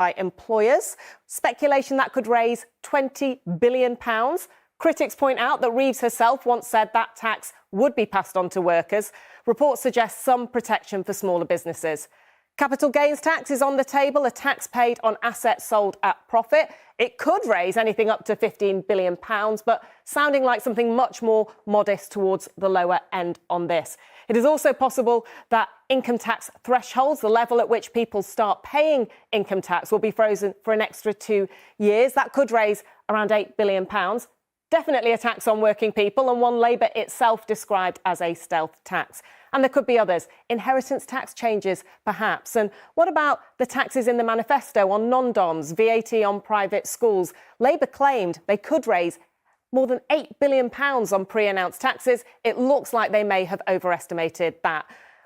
by employers. Speculation that could raise £20 billion. Critics point out that Reeves herself once said that tax would be passed on to workers. Reports suggest some protection for smaller businesses. Capital gains tax is on the table, a tax paid on assets sold at profit. It could raise anything up to £15 billion, but sounding like something much more modest towards the lower end on this. It is also possible that income tax thresholds, the level at which people start paying income tax, will be frozen for an extra 2 years. That could raise around £8 billion. Definitely a tax on working people, and one Labour itself described as a stealth tax. And there could be others. Inheritance tax changes, perhaps. And what about the taxes in the manifesto on non-doms, VAT on private schools? Labour claimed they could raise more than £8 billion on pre-announced taxes. It looks like they may have overestimated that.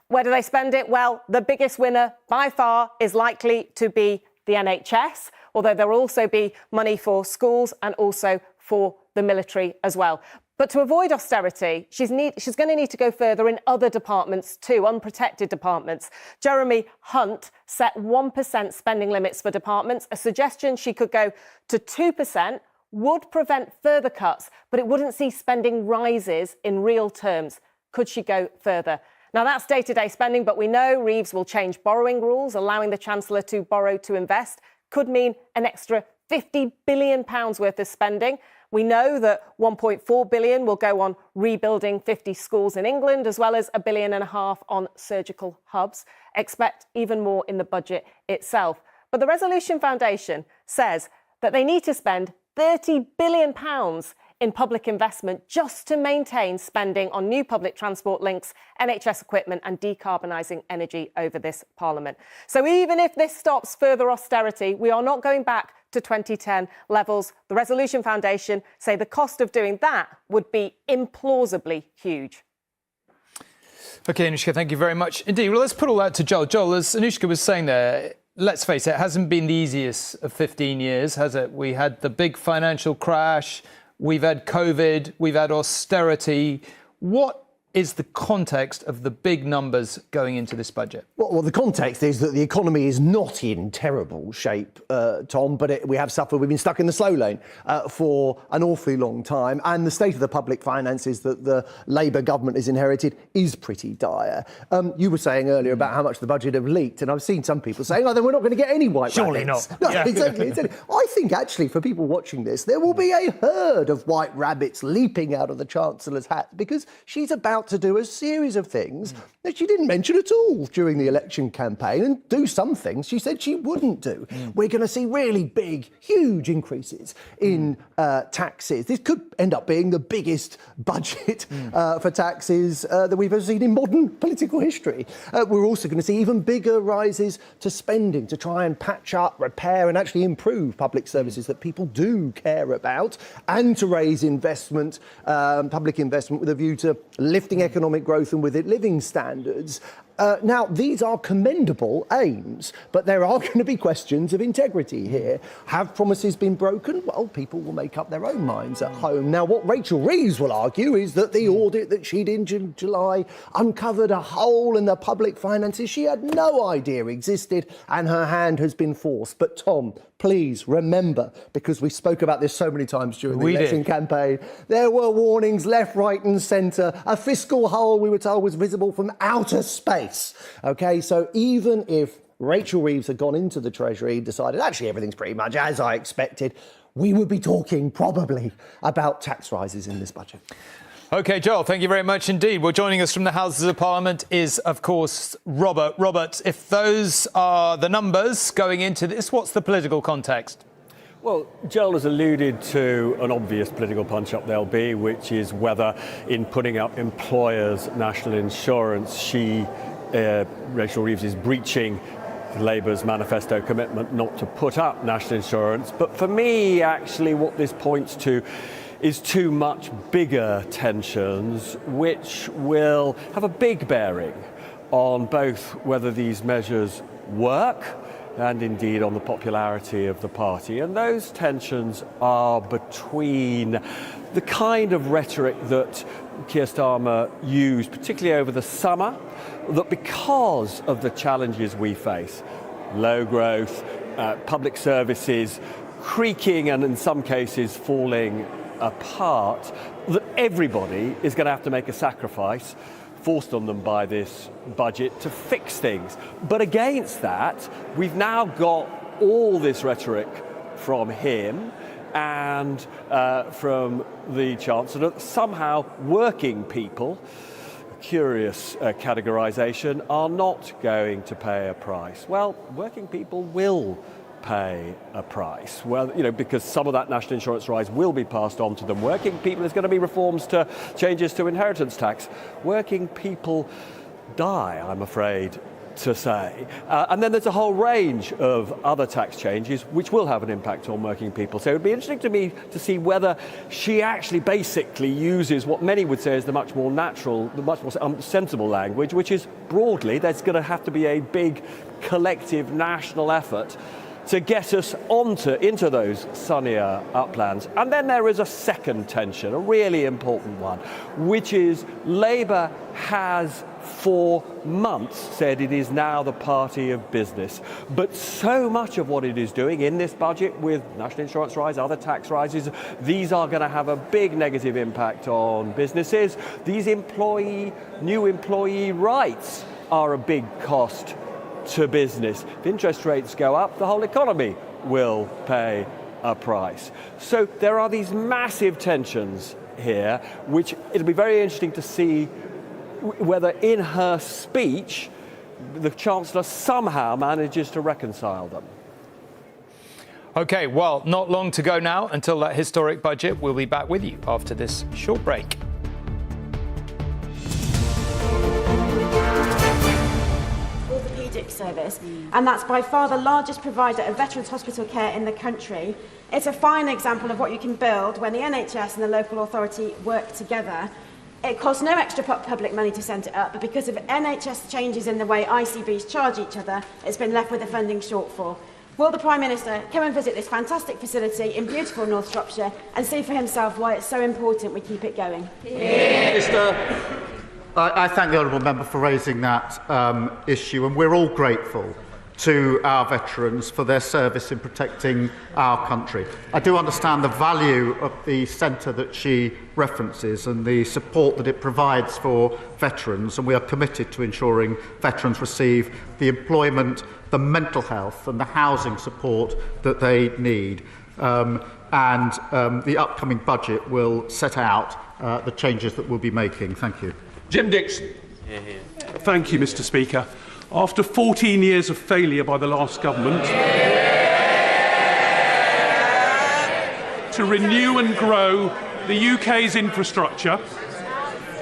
Where do they spend it? Well, the biggest winner by far is likely to be the NHS, although there will also be money for schools and also for the military as well. But to avoid austerity, she's going to need to go further in other departments too, unprotected departments. Jeremy Hunt set 1% spending limits for departments. A suggestion she could go to 2% would prevent further cuts, but it wouldn't see spending rises in real terms. Could she go further? Now, that's day-to-day spending, but we know Reeves will change borrowing rules, allowing the Chancellor to borrow to invest. Could mean an extra £50 billion worth of spending. We know that £1.4 billion will go on rebuilding 50 schools in England, as well as £1.5 billion on surgical hubs. Expect even more in the budget itself. But the Resolution Foundation says that they need to spend £30 billion in public investment just to maintain spending on new public transport links, NHS equipment and decarbonising energy over this Parliament. So even if this stops further austerity, we are not going back to 2010 levels. The Resolution Foundation say the cost of doing that would be implausibly huge. OK, Anushka, thank you very much indeed. Well, let's put all that to Joel. Joel, as Anushka was saying there, let's face it, it hasn't been the easiest of 15 years, has it? We had the big financial crash, we've had COVID, we've had austerity. What is the context of the big numbers going into this budget? Well, the context is that the economy is not in terrible shape, Tom, but we've been stuck in the slow lane for an awfully long time. And the state of the public finances that the Labour government has inherited is pretty dire. You were saying earlier about how much the budget have leaked, and I've seen some people saying, oh, then we're not going to get any white Surely rabbits. not. No, Yeah. exactly. I think, actually, for people watching this, there will be a herd of white rabbits leaping out of the Chancellor's hat, because she's about to do a series of things that she didn't mention at all during the election campaign, and do some things she said she wouldn't do. We're going to see really big, huge increases in taxes. This could end up being the biggest budget for taxes that we've ever seen in modern political history. We're also going to see even bigger rises to spending to try and patch up, repair and actually improve public services that people do care about, and to raise investment, public investment, with a view to lifting economic growth and with it living standards. Now, these are commendable aims, but there are going to be questions of integrity here. Have promises been broken? Well, people will make up their own minds at home. Now, what Rachel Reeves will argue is that the audit that she did in July uncovered a hole in the public finances she had no idea existed, and her hand has been forced. But, Tom, please remember, because we spoke about this so many times during the election campaign, there were warnings left, right and centre. A fiscal hole, we were told, was visible from outer space. OK, so even if Rachel Reeves had gone into the Treasury, decided actually everything's pretty much as I expected, we would be talking probably about tax rises in this budget. OK, Joel, thank you very much indeed. Well, joining us from the Houses of Parliament is, of course, Robert. Robert, if those are the numbers going into this, what's the political context? Well, Joel has alluded to an obvious political punch-up there'll be, which is whether in putting up employers' national insurance, Rachel Reeves, is breaching Labour's manifesto commitment not to put up national insurance. But for me, actually, what this points to is two much bigger tensions, which will have a big bearing on both whether these measures work and indeed on the popularity of the party. And those tensions are between the kind of rhetoric that Keir Starmer used, particularly over the summer, that because of the challenges we face, low growth, public services creaking and in some cases falling apart, that everybody is going to have to make a sacrifice forced on them by this budget to fix things. But against that, we've now got all this rhetoric from him and from the Chancellor that somehow working people, curious categorisation, are not going to pay a price. Well, working people will pay a price. Well, because some of that national insurance rise will be passed on to them. Working people, there's going to be reforms to changes to inheritance tax. Working people die, I'm afraid to say. And then there's a whole range of other tax changes which will have an impact on working people. So it would be interesting to me to see whether she actually basically uses what many would say is the much more natural, the much more sensible language, which is broadly there's going to have to be a big collective national effort to get us into those sunnier uplands. And then there is a second tension, a really important one, which is Labour has for months said it is now the party of business. But so much of what it is doing in this budget with national insurance rise, other tax rises, these are going to have a big negative impact on businesses. These new employee rights are a big cost to business. If interest rates go up, the whole economy will pay a price. So there are these massive tensions here, which it'll be very interesting to see whether in her speech the Chancellor somehow manages to reconcile them. OK, well, not long to go now until that historic budget. We'll be back with you after this short break. Service, and that's by far the largest provider of veterans hospital care in the country. It's a fine example of what you can build when the NHS and the local authority work together. It costs no extra public money to set it up, but because of NHS changes in the way ICBs charge each other, it's been left with a funding shortfall. Will the Prime Minister come and visit this fantastic facility in beautiful North Shropshire and see for himself why it's so important we keep it going? I thank the honourable member for raising that issue, and we're all grateful to our veterans for their service in protecting our country. I do understand the value of the centre that she references and the support that it provides for veterans, and we are committed to ensuring veterans receive the employment, the mental health and the housing support that they need. The upcoming budget will set out the changes that we'll be making. Thank you. Jim Dixon. Thank you, Mr. Speaker. After 14 years of failure by the last government to renew and grow the UK's infrastructure,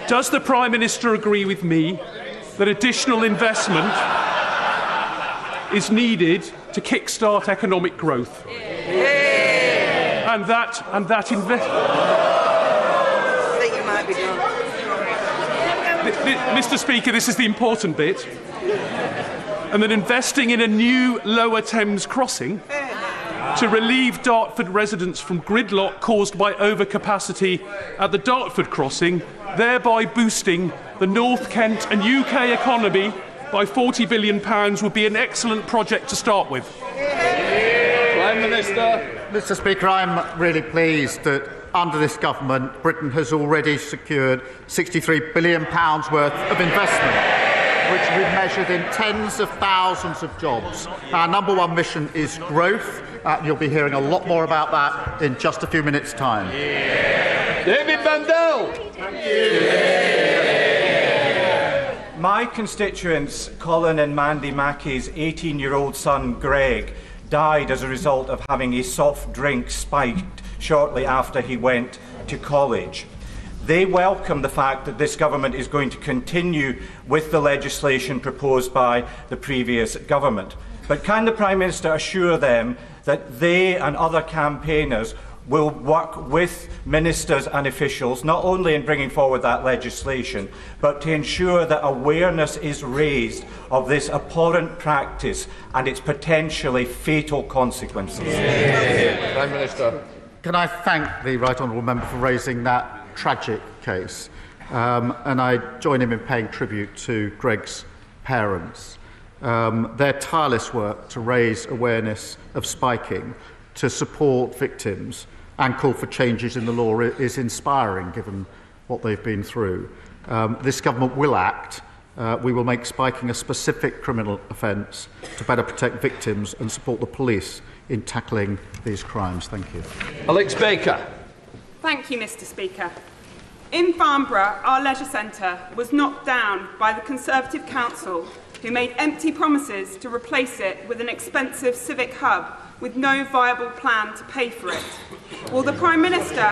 does the Prime Minister agree with me that additional investment is needed to kickstart economic growth? And that investment... Mr. Speaker, this is the important bit. And that investing in a new Lower Thames crossing to relieve Dartford residents from gridlock caused by overcapacity at the Dartford crossing, thereby boosting the North Kent and UK economy by £40 billion, would be an excellent project to start with. Prime Minister. Mr. Speaker, I'm really pleased that under this government, Britain has already secured £63 billion worth of investment, which will be measured in tens of thousands of jobs. Our number one mission is growth. You'll be hearing a lot more about that in just a few minutes' time. David Bandel. My constituents, Colin and Mandy Mackey's 18-year-old son, Greg, died as a result of having a soft drink spiked shortly after he went to college. They welcome the fact that this government is going to continue with the legislation proposed by the previous government. But can the Prime Minister assure them that they and other campaigners will work with ministers and officials, not only in bringing forward that legislation, but to ensure that awareness is raised of this abhorrent practice and its potentially fatal consequences? Prime Minister. Can I thank the Right Honourable Member for raising that tragic case, and I join him in paying tribute to Greg's parents. their tireless work to raise awareness of spiking, to support victims and call for changes in the law is inspiring, given what they've been through. This government will act. We will make spiking a specific criminal offence to better protect victims and support the police in tackling these crimes. Thank you. Alex Baker. Thank you, Mr. Speaker. In Farnborough, our leisure centre was knocked down by the Conservative Council, who made empty promises to replace it with an expensive civic hub with no viable plan to pay for it. Will the Prime Minister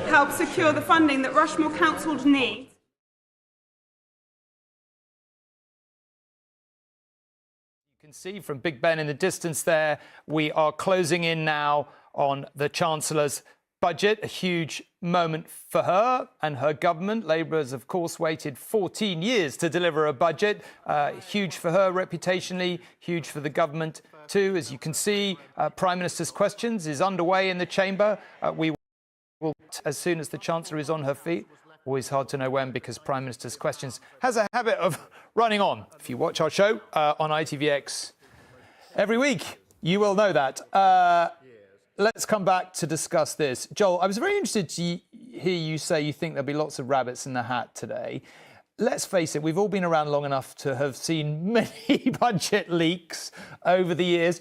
help secure the funding that Rushmore Council needs? You can see from Big Ben in the distance there, we are closing in now on the Chancellor's budget, a huge moment for her and her government. Labour has, of course, waited 14 years to deliver a budget. Huge for her reputationally, huge for the government too. As you can see, Prime Minister's Questions is underway in the chamber. We will, as soon as the Chancellor is on her feet. Always hard to know when, because Prime Minister's Questions has a habit of running on. If you watch our show on ITVX every week, you will know that. Let's come back to discuss this. Joel, I was very interested to hear you say you think there'll be lots of rabbits in the hat today. Let's face it, we've all been around long enough to have seen many budget leaks over the years.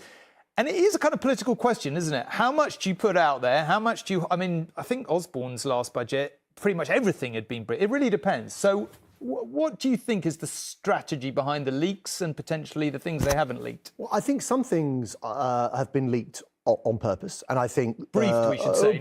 And it is a kind of political question, isn't it? How much do you put out there? How much do you... I mean, I think Osborne's last budget, pretty much everything had been... It really depends. So what do you think is the strategy behind the leaks and potentially the things they haven't leaked? Well, I think some things have been leaked on purpose, and I think briefed, we should say.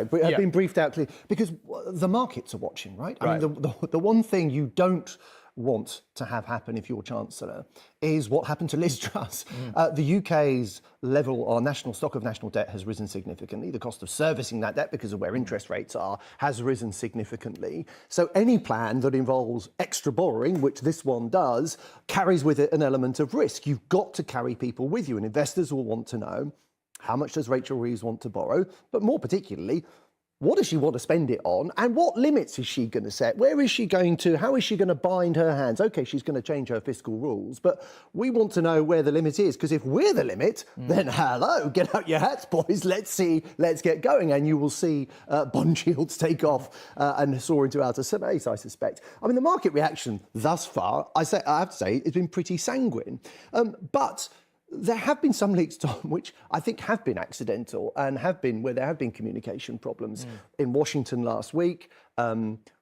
Briefed, have been briefed out clearly, because the markets are watching, right? I mean, the one thing you don't want to have happen if you're Chancellor is what happened to Liz Truss. The UK's level, our national stock of national debt, has risen significantly. The cost of servicing that debt, because of where interest rates are, has risen significantly. So any plan that involves extra borrowing, which this one does, carries with it an element of risk. You've got to carry people with you, and investors will want to know, how much does Rachel Reeves want to borrow? But more particularly, what does she want to spend it on, and what limits is she going to set? Where is she going to, how is she going to bind her hands? OK, she's going to change her fiscal rules, but we want to know where the limit is, because if we're the limit, then hello, get out your hats, boys, let's get going. And you will see bond yields take off and soar into outer space, I suspect. I mean, the market reaction thus far, I have to say, has been pretty sanguine. But there have been some leaks, Tom, which I think have been accidental and have been where there have been communication problems. In Washington last week,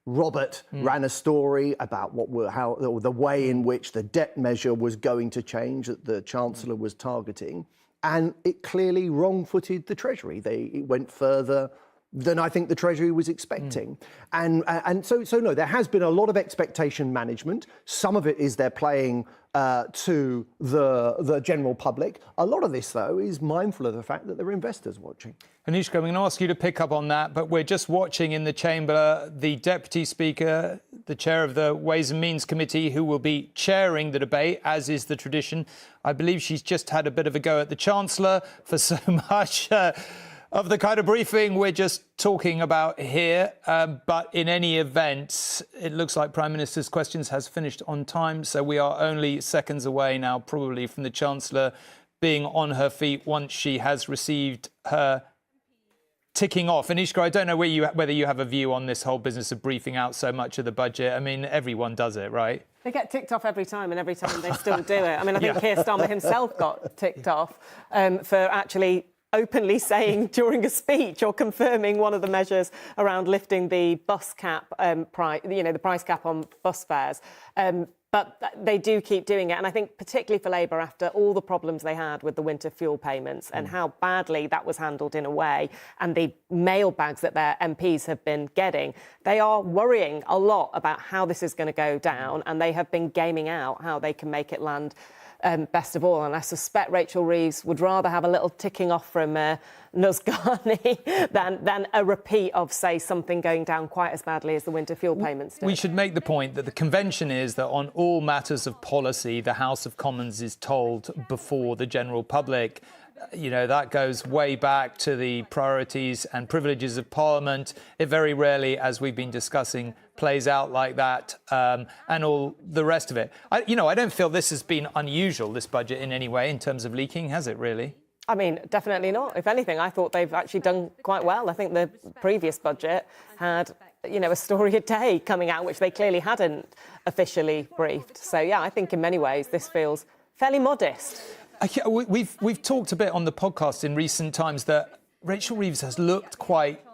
Robert ran a story about the way in which the debt measure was going to change that the Chancellor was targeting, and it clearly wrong-footed the Treasury. It went further than I think the Treasury was expecting. And so no, there has been a lot of expectation management. Some of it is they're playing to the general public. A lot of this, though, is mindful of the fact that there are investors watching. Anushka, I'm going to ask you to pick up on that, but we're just watching in the chamber the Deputy Speaker, the chair of the Ways and Means Committee, who will be chairing the debate, as is the tradition. I believe she's just had a bit of a go at the Chancellor for so much of the kind of briefing we're just talking about here. But in any event, it looks like Prime Minister's Questions has finished on time. So we are only seconds away now, probably, from the Chancellor being on her feet once she has received her ticking off. Anushka, I don't know whether you have a view on this whole business of briefing out so much of the budget. I mean, everyone does it, right? They get ticked off every time, and every time they still do it. I mean, I think Keir Starmer himself got ticked off for actually openly saying during a speech or confirming one of the measures around lifting the bus cap price, the price cap on bus fares. But they do keep doing it. And I think particularly for Labour, after all the problems they had with the winter fuel payments and how badly that was handled in a way, and the mailbags that their MPs have been getting, they are worrying a lot about how this is going to go down. And they have been gaming out how they can make it land best of all. And I suspect Rachel Reeves would rather have a little ticking off from Nusgani than a repeat of, say, something going down quite as badly as the winter fuel payments did. We should make the point that the convention is that on all matters of policy, the House of Commons is told before the general public. that goes way back to the priorities and privileges of Parliament. It very rarely, as we've been discussing, plays out like that, and all the rest of it. I don't feel this has been unusual, this budget, in any way, in terms of leaking, has it really? I mean, definitely not. If anything, I thought they've actually done quite well. I think the previous budget had, a story a day coming out, which they clearly hadn't officially briefed. So, yeah, I think in many ways this feels fairly modest. We've talked a bit on the podcast in recent times that Rachel Reeves has looked quite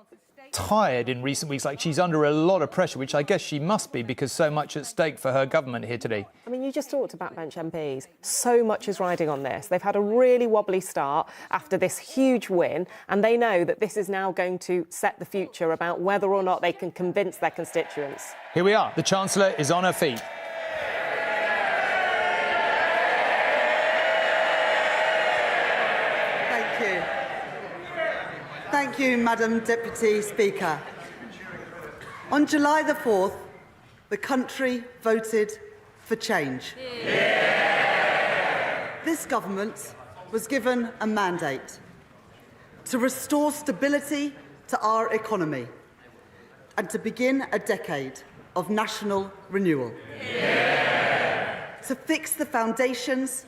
tired in recent weeks, like she's under a lot of pressure, which I guess she must be because so much at stake for her government here today. I mean, you just talked about bench MPs. So much is riding on this. They've had a really wobbly start after this huge win, and they know that this is now going to set the future about whether or not they can convince their constituents. Here we are. The Chancellor is on her feet. Thank you, Madam Deputy Speaker. On July the 4th, the country voted for change. Yeah. This government was given a mandate to restore stability to our economy and to begin a decade of national renewal. Yeah. To fix the foundations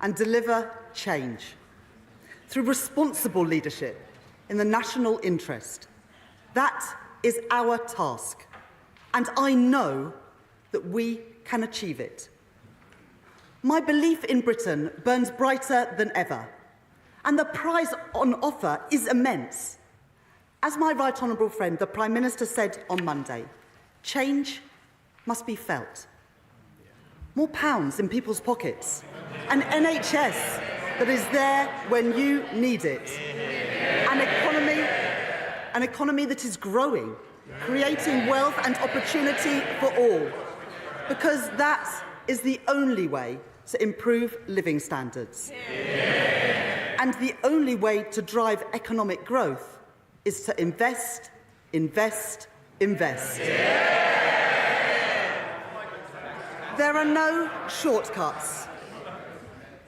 and deliver change through responsible leadership in the national interest. That is our task, and I know that we can achieve it. My belief in Britain burns brighter than ever, and the prize on offer is immense. As my right honourable friend, the Prime Minister, said on Monday, change must be felt. More pounds in people's pockets, an NHS that is there when you need it. An economy that is growing, creating wealth and opportunity for all, because that is the only way to improve living standards. Yeah. And the only way to drive economic growth is to invest, invest, invest. Yeah. There are no shortcuts.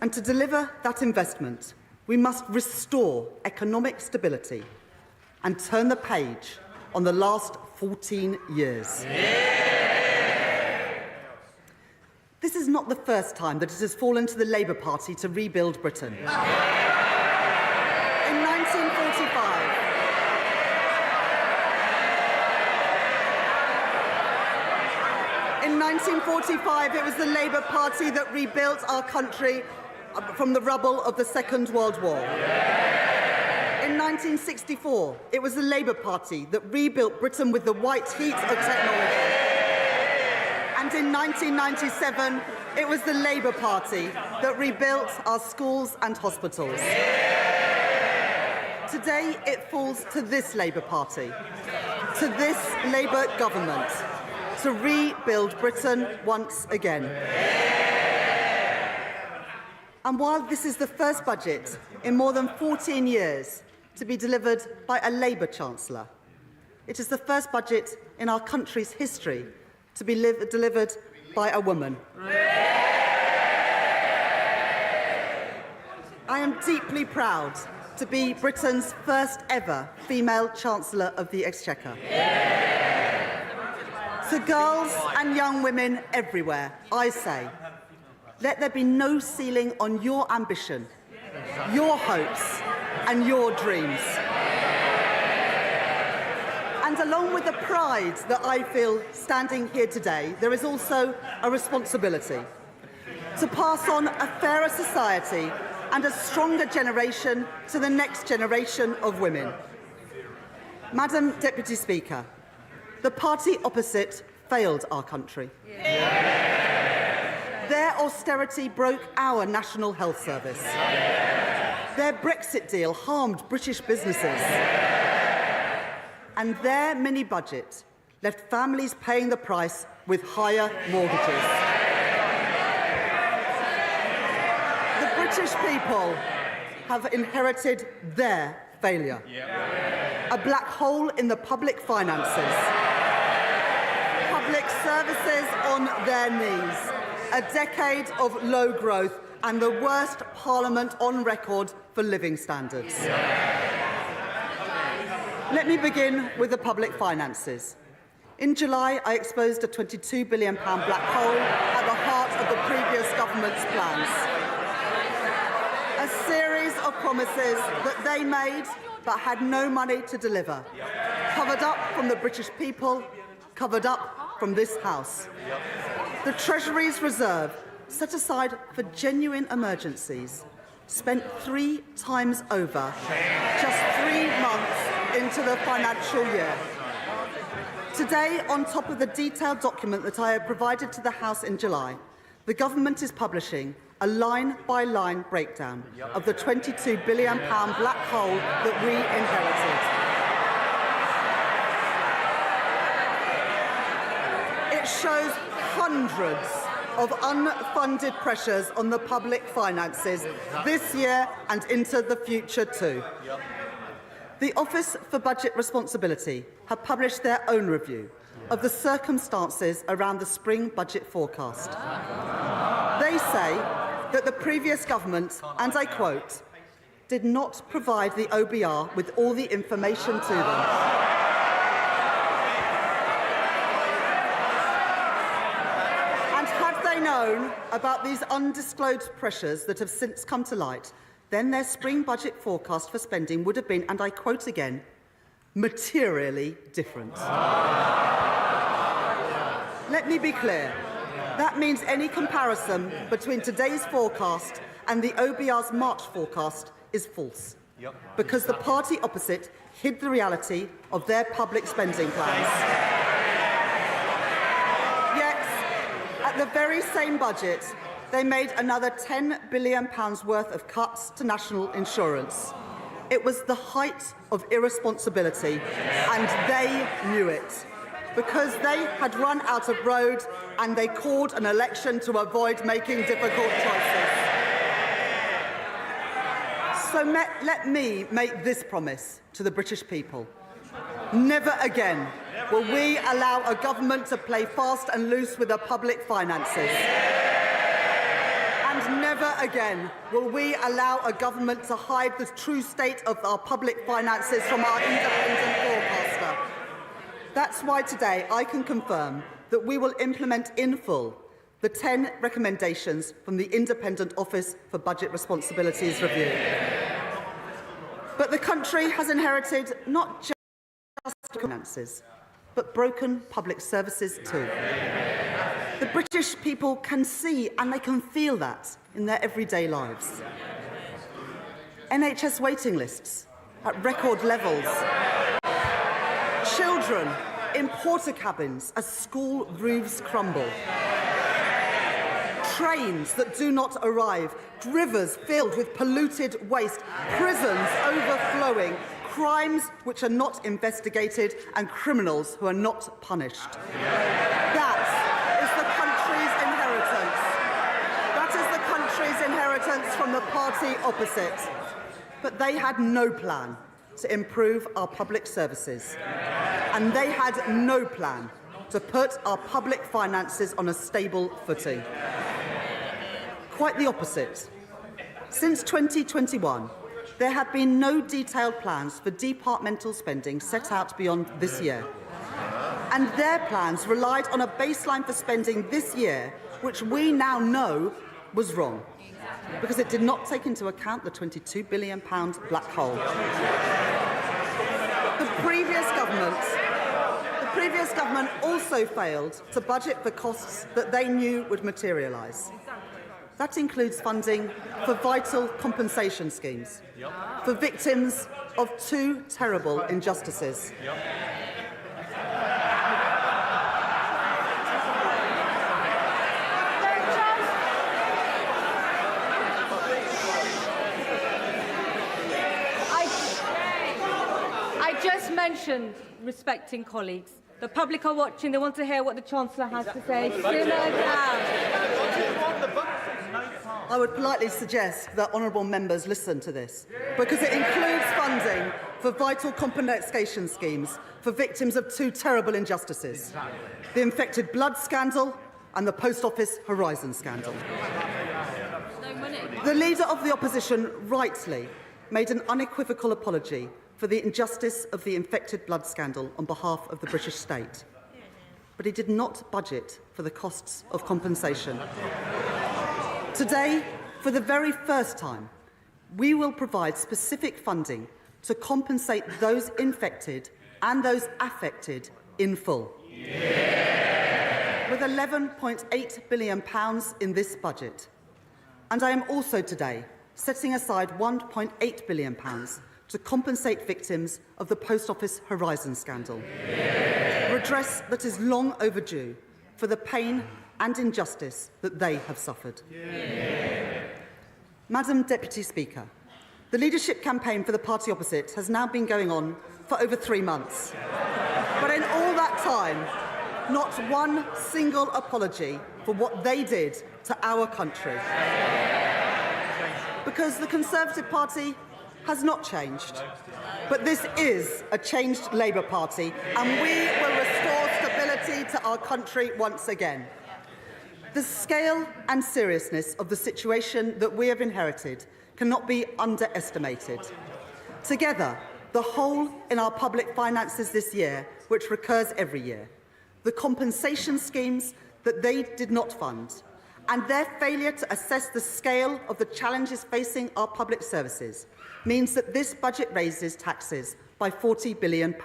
And to deliver that investment, we must restore economic stability and turn the page on the last 14 years. Yeah. This is not the first time that it has fallen to the Labour Party to rebuild Britain. In 1945, it was the Labour Party that rebuilt our country from the rubble of the Second World War. In 1964, it was the Labour Party that rebuilt Britain with the white heat of technology. And in 1997, it was the Labour Party that rebuilt our schools and hospitals. Today, it falls to this Labour Party, to this Labour government, to rebuild Britain once again. And while this is the first budget in more than 14 years to be delivered by a Labour Chancellor, it is the first budget in our country's history to be delivered by a woman. I am deeply proud to be Britain's first ever female Chancellor of the Exchequer. To girls and young women everywhere, I say, let there be no ceiling on your ambition, your hopes, and your dreams. And along with the pride that I feel standing here today, there is also a responsibility to pass on a fairer society and a stronger generation to the next generation of women. Madam Deputy Speaker, the party opposite failed our country. Their austerity broke our National Health Service. Their Brexit deal harmed British businesses. And their mini-budget left families paying the price with higher mortgages. The British people have inherited their failure. A black hole in the public finances. Public services on their knees. A decade of low growth and the worst Parliament on record for living standards. Let me begin with the public finances. In July, I exposed a £22 billion black hole at the heart of the previous government's plans. A series of promises that they made but had no money to deliver. Covered up from the British people, covered up from this House. The Treasury's reserve, set aside for genuine emergencies, spent 3 times over, just 3 months into the financial year. Today, on top of the detailed document that I have provided to the House in July, the government is publishing a line-by-line breakdown of the £22 billion black hole that we inherited. It shows hundreds of unfunded pressures on the public finances this year and into the future too. The Office for Budget Responsibility have published their own review of the circumstances around the spring budget forecast. They say that the previous government, and I quote, did not provide the OBR with all the information to them. And had they known about these undisclosed pressures that have since come to light, then their spring budget forecast for spending would have been, and I quote again, materially different. Let me be clear. That means any comparison between today's forecast and the OBR's March forecast is false, because the party opposite hid the reality of their public spending plans. Yet, at the very same budget, they made another £10 billion worth of cuts to national insurance. It was the height of irresponsibility, and they knew it, because they had run out of road and they called an election to avoid making difficult choices. So let me make this promise to the British people. Never again will we allow a government to play fast and loose with the public finances. And never again will we allow a government to hide the true state of our public finances from our independent forecaster. That's why today I can confirm that we will implement in full the 10 recommendations from the Independent Office for Budget Responsibilities review. But the country has inherited not just finances, but broken public services too. The British people can see and they can feel that in their everyday lives. NHS waiting lists at record levels. Children in porter cabins as school roofs crumble. Trains that do not arrive. Rivers filled with polluted waste. Prisons overflowing. Crimes which are not investigated and criminals who are not punished. That is the country's inheritance. That is the country's inheritance from the party opposite. But they had no plan to improve our public services. And they had no plan to put our public finances on a stable footing. Quite the opposite. Since 2021, there have been no detailed plans for departmental spending set out beyond this year. And their plans relied on a baseline for spending this year, which we now know was wrong, because it did not take into account the £22 billion black hole. The previous government also failed to budget for costs that they knew would materialise. That includes funding for vital compensation schemes for victims of 2 terrible injustices. I just mentioned respecting colleagues. The public are watching. They want to hear what the Chancellor has to say. Simmer down. I would politely suggest that honourable members listen to this, because it includes funding for vital compensation schemes for victims of 2 terrible injustices: the infected blood scandal and the Post Office Horizon scandal. No money. The Leader of the Opposition rightly made an unequivocal apology for the injustice of the infected blood scandal on behalf of the British state. But he did not budget for the costs of compensation. Today, for the very first time, we will provide specific funding to compensate those infected and those affected in full. With £11.8 billion in this budget. And I am also today setting aside £1.8 billion to compensate victims of the Post Office Horizon scandal. Redress that is long overdue for the pain and injustice that they have suffered. Madam Deputy Speaker, the leadership campaign for the party opposite has now been going on for over 3 months. But in all that time, not one single apology for what they did to our country. Because the Conservative Party has not changed. But this is a changed Labour Party, and we will restore stability to our country once again. The scale and seriousness of the situation that we have inherited cannot be underestimated. Together, the hole in our public finances this year, which recurs every year, the compensation schemes that they did not fund, and their failure to assess the scale of the challenges facing our public services means that this budget raises taxes by £40 billion.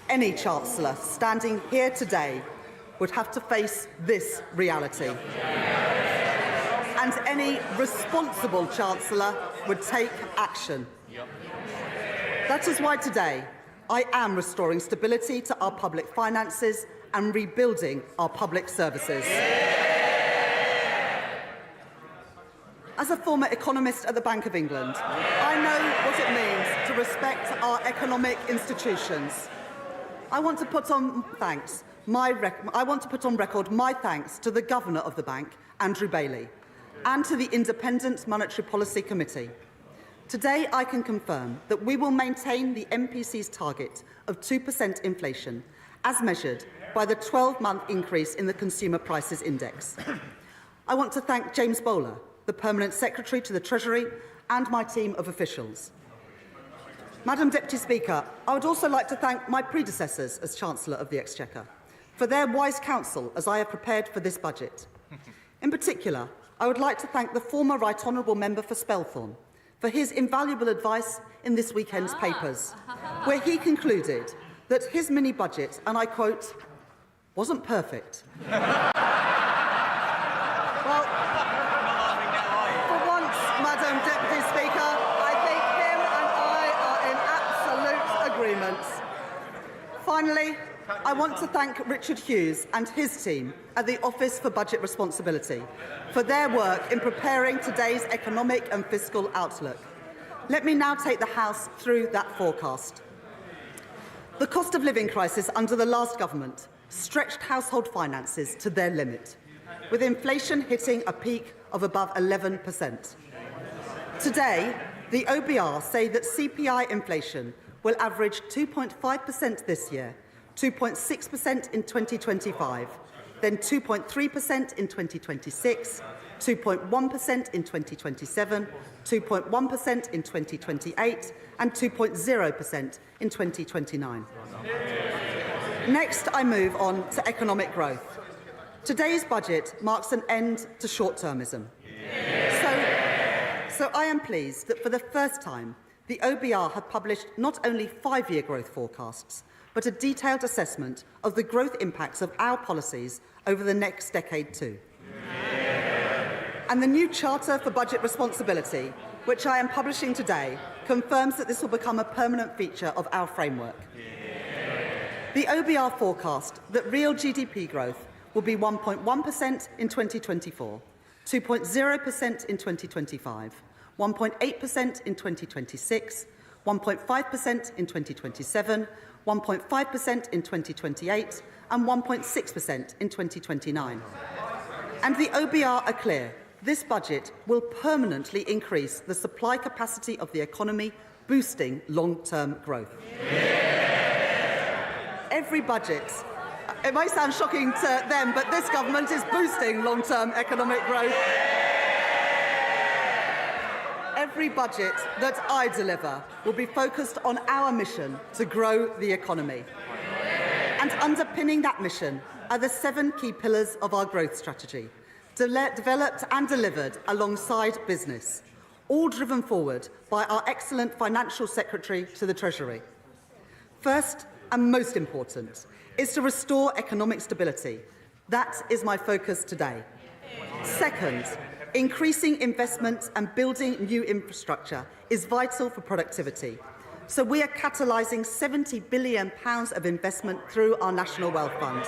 Any Chancellor standing here today would have to face this reality. And any responsible Chancellor would take action. That is why today I am restoring stability to our public finances and rebuilding our public services. As a former economist at the Bank of England, I know what it means to respect our economic institutions. I want to put on record my thanks to the Governor of the Bank, Andrew Bailey, and to the Independent Monetary Policy Committee. Today, I can confirm that we will maintain the MPC's target of 2% inflation, as measured by the 12-month increase in the Consumer Prices Index. I want to thank James Bowler, the Permanent Secretary to the Treasury, and my team of officials. Madam Deputy Speaker, I would also like to thank my predecessors as Chancellor of the Exchequer for their wise counsel as I have prepared for this budget. In particular, I would like to thank the former Right Honourable Member for Spelthorne for his invaluable advice in this weekend's papers, where he concluded that his mini-budget, and I quote, wasn't perfect. Well, for once, Madam Deputy Speaker, I think him and I are in absolute agreement. Finally, I want to thank Richard Hughes and his team at the Office for Budget Responsibility for their work in preparing today's economic and fiscal outlook. Let me now take the House through that forecast. The cost of living crisis under the last government stretched household finances to their limit, with inflation hitting a peak of above 11%. Today, the OBR say that CPI inflation will average 2.5% this year, 2.6% in 2025, then 2.3% in 2026, 2.1% in 2027, 2.1% in 2028, and 2.0% in 2029. Next, I move on to economic growth. Today's budget marks an end to short-termism. So I am pleased that for the first time, the OBR have published not only 5-year growth forecasts, but a detailed assessment of the growth impacts of our policies over the next decade too. And the new Charter for Budget Responsibility, which I am publishing today, confirms that this will become a permanent feature of our framework. The OBR forecast that real GDP growth will be 1.1% in 2024, 2.0% in 2025, 1.8% in 2026, 1.5% in 2027, 1.5% in 2028, and 1.6% in 2029. And the OBR are clear. This budget will permanently increase the supply capacity of the economy, boosting long-term growth. Every budget, it may sound shocking to them, but this government is boosting long-term economic growth. every budget that I deliver will be focused on our mission to grow the economy. And underpinning that mission are the 7 key pillars of our growth strategy, developed and delivered alongside business, all driven forward by our excellent Financial Secretary to the Treasury. First, and most important, is to restore economic stability. That is my focus today. Second, increasing investment and building new infrastructure is vital for productivity. So we are catalysing £70 billion of investment through our National Wealth Fund.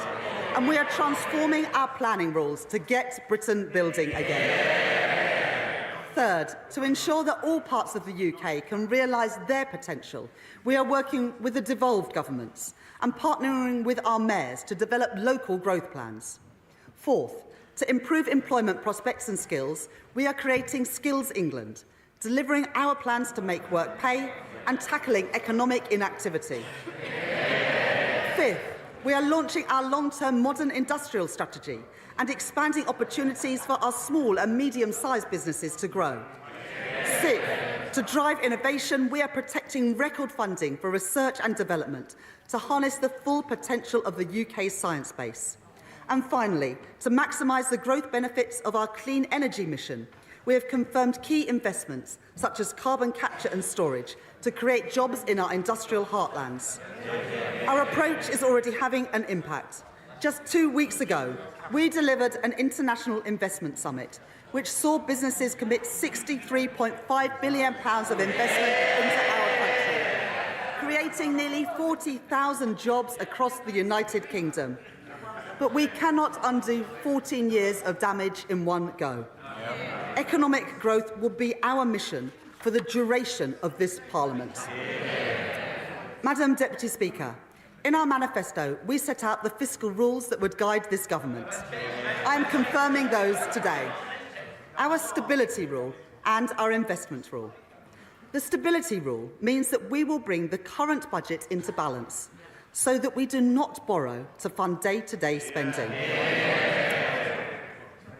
And we are transforming our planning rules to get Britain building again. Third, to ensure that all parts of the UK can realise their potential, we are working with the devolved governments and partnering with our mayors to develop local growth plans. Fourth, to improve employment prospects and skills, we are creating Skills England, delivering our plans to make work pay and tackling economic inactivity. Fifth, we are launching our long-term modern industrial strategy and expanding opportunities for our small and medium-sized businesses to grow. Sixth, to drive innovation, we are protecting record funding for research and development to harness the full potential of the UK's science base. And finally, to maximise the growth benefits of our clean energy mission, we have confirmed key investments such as carbon capture and storage to create jobs in our industrial heartlands. Our approach is already having an impact. Just 2 weeks ago, we delivered an international investment summit which saw businesses commit £63.5 billion of investment into our country, creating nearly 40,000 jobs across the United Kingdom. But we cannot undo 14 years of damage in one go. Economic growth will be our mission for the duration of this Parliament. Madam Deputy Speaker, in our manifesto, we set out the fiscal rules that would guide this government. I am confirming those today. Our stability rule and our investment rule. The stability rule means that we will bring the current budget into balance so that we do not borrow to fund day-to-day spending.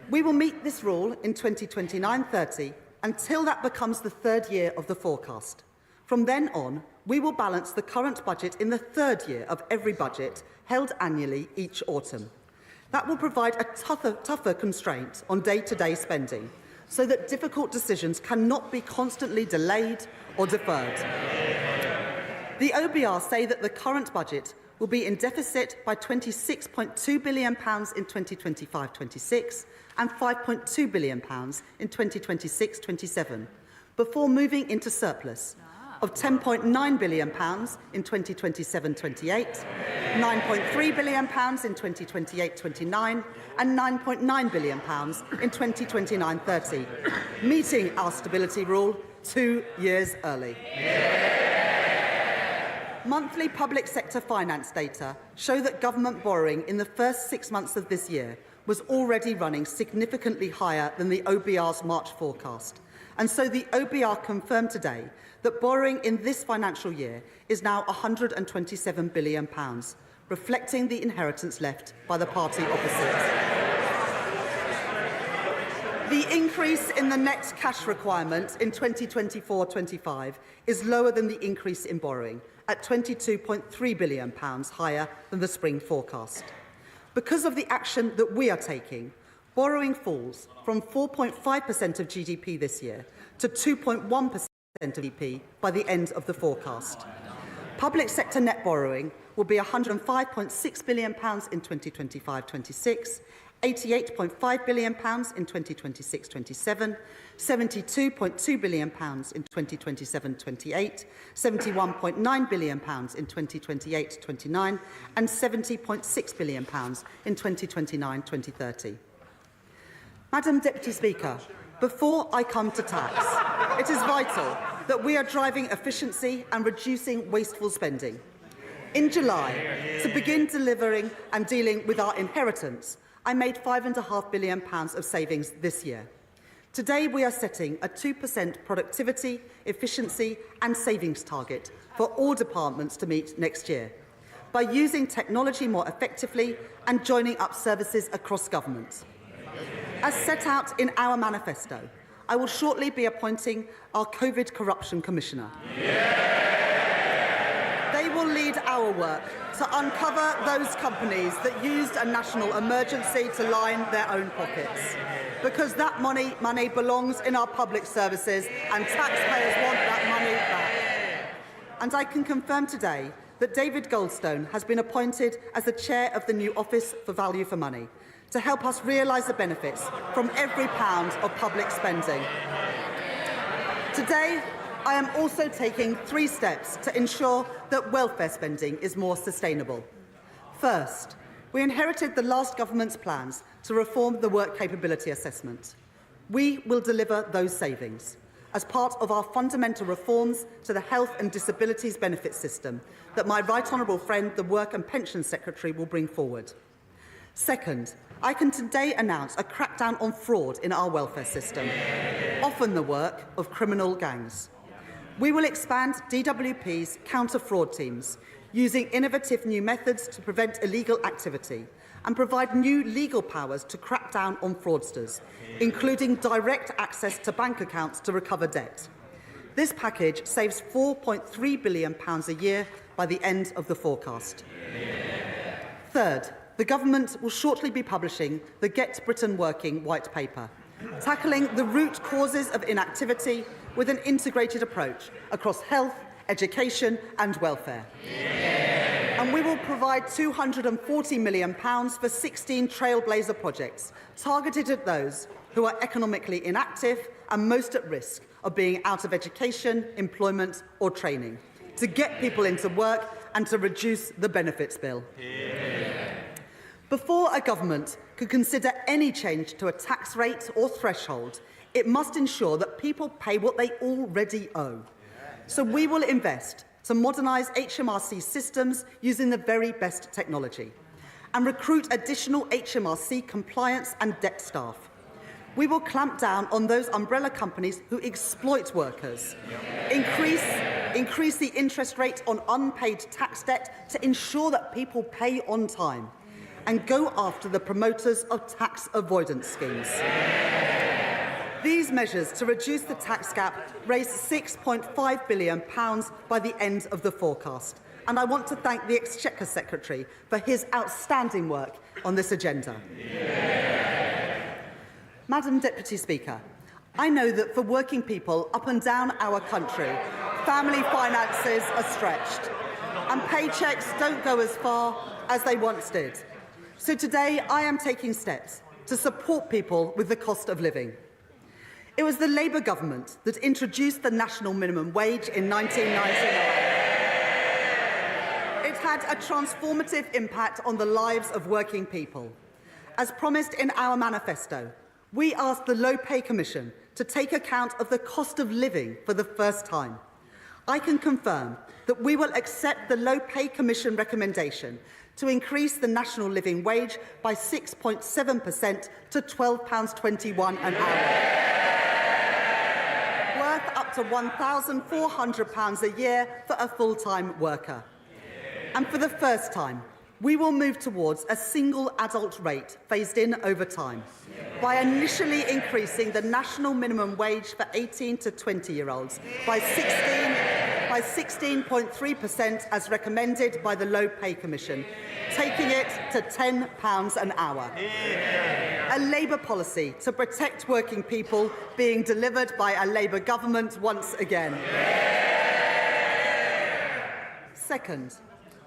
We will meet this rule in 2029-30 until that becomes the 3rd year of the forecast. From then on, we will balance the current budget in the 3rd year of every budget held annually each autumn. That will provide a tougher constraint on day-to-day spending so that difficult decisions cannot be constantly delayed or deferred. The OBR say that the current budget will be in deficit by £26.2 billion in 2025-26 and £5.2 billion in 2026-27, before moving into surplus of £10.9 billion in 2027-28, £9.3 billion in 2028-29 and £9.9 billion in 2029-30, meeting our stability rule 2 years early. Monthly public sector finance data show that government borrowing in the first 6 months of this year was already running significantly higher than the OBR's March forecast. And so the OBR confirmed today that borrowing in this financial year is now £127 billion, reflecting the inheritance left by the party opposite. The increase in the net cash requirement in 2024-25 is lower than the increase in borrowing, at £22.3 billion higher than the spring forecast. Because of the action that we are taking, borrowing falls from 4.5% of GDP this year to 2.1% of GDP by the end of the forecast. Public sector net borrowing will be £105.6 billion in 2025-26, £88.5 billion in 2026-27, £72.2 billion in 2027-28, £71.9 billion in 2028-29 and £70.6 billion in 2029-2030. Madam Deputy Speaker, before I come to tax, it is vital that we are driving efficiency and reducing wasteful spending. In July, to begin delivering and dealing with our inheritance, I made £5.5 billion of savings this year. Today, we are setting a 2% productivity, efficiency and savings target for all departments to meet next year by using technology more effectively and joining up services across government. As set out in our manifesto, I will shortly be appointing our COVID Corruption Commissioner. They will lead our work to uncover those companies that used a national emergency to line their own pockets. Because that money belongs in our public services and taxpayers want that money back. And I can confirm today that David Goldstone has been appointed as the chair of the new Office for Value for Money to help us realise the benefits from every pound of public spending. Today, I am also taking 3 steps to ensure that welfare spending is more sustainable. First, we inherited the last government's plans to reform the work capability assessment. We will deliver those savings as part of our fundamental reforms to the health and disabilities benefit system that my right honourable friend, the Work and Pensions Secretary, will bring forward. Second, I can today announce a crackdown on fraud in our welfare system, often the work of criminal gangs. We will expand DWP's counter-fraud teams, using innovative new methods to prevent illegal activity and provide new legal powers to crack down on fraudsters, including direct access to bank accounts to recover debt. This package saves £4.3 billion a year by the end of the forecast. Third, the government will shortly be publishing the Get Britain Working white paper, tackling the root causes of inactivity with an integrated approach across health, education and welfare. And we will provide £240 million for 16 trailblazer projects targeted at those who are economically inactive and most at risk of being out of education, employment or training, to get people into work and to reduce the benefits bill. Before a government could consider any change to a tax rate or threshold, it must ensure that people pay what they already owe. So we will invest to modernise HMRC systems using the very best technology and recruit additional HMRC compliance and debt staff. We will clamp down on those umbrella companies who exploit workers, increase the interest rate on unpaid tax debt to ensure that people pay on time, and go after the promoters of tax avoidance schemes. These measures to reduce the tax gap raise £6.5 billion by the end of the forecast. And I want to thank the Exchequer Secretary for his outstanding work on this agenda. Madam Deputy Speaker, I know that for working people up and down our country, family finances are stretched and paychecks don't go as far as they once did. So today I am taking steps to support people with the cost of living. It was the Labour government that introduced the national minimum wage in 1999. It had a transformative impact on the lives of working people. As promised in our manifesto, we asked the Low Pay Commission to take account of the cost of living for the first time. I can confirm that we will accept the Low Pay Commission recommendation to increase the national living wage by 6.7% to £12.21 an hour. Up to £1,400 a year for a full-time worker. And for the first time, we will move towards a single adult rate phased in over time by initially increasing the national minimum wage for 18 to 20-year-olds by 16.3% as recommended by the Low Pay Commission, taking it to £10 an hour. A Labour policy to protect working people being delivered by a Labour government once again. Second,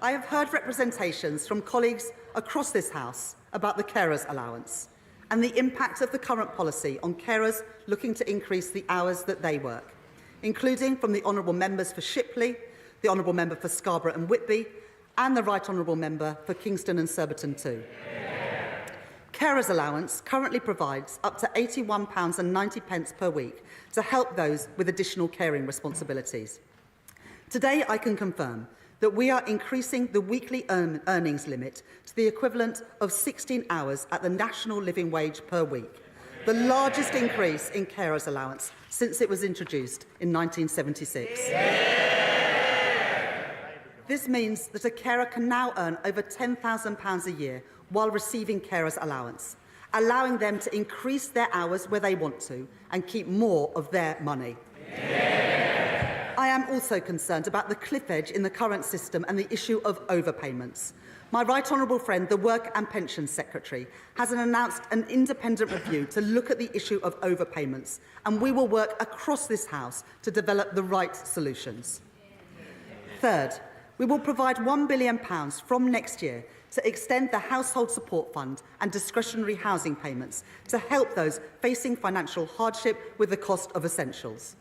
I have heard representations from colleagues across this House about the carers allowance and the impact of the current policy on carers looking to increase the hours that they work, including from the honourable members for Shipley, the honourable member for Scarborough and Whitby, and the right honourable member for Kingston and Surbiton too. Carers allowance currently provides up to £81.90 per week to help those with additional caring responsibilities. Today, I can confirm that we are increasing the weekly earnings limit to the equivalent of 16 hours at the national living wage per week, the largest increase in carers allowance since it was introduced in 1976. This means that a carer can now earn over £10,000 a year while receiving carers allowance, allowing them to increase their hours where they want to and keep more of their money. I am also concerned about the cliff edge in the current system and the issue of overpayments. My right honourable friend, the Work and Pensions Secretary, has announced an independent review to look at the issue of overpayments, and we will work across this House to develop the right solutions. Third, we will provide £1 billion from next year to extend the Household Support Fund and discretionary housing payments to help those facing financial hardship with the cost of essentials.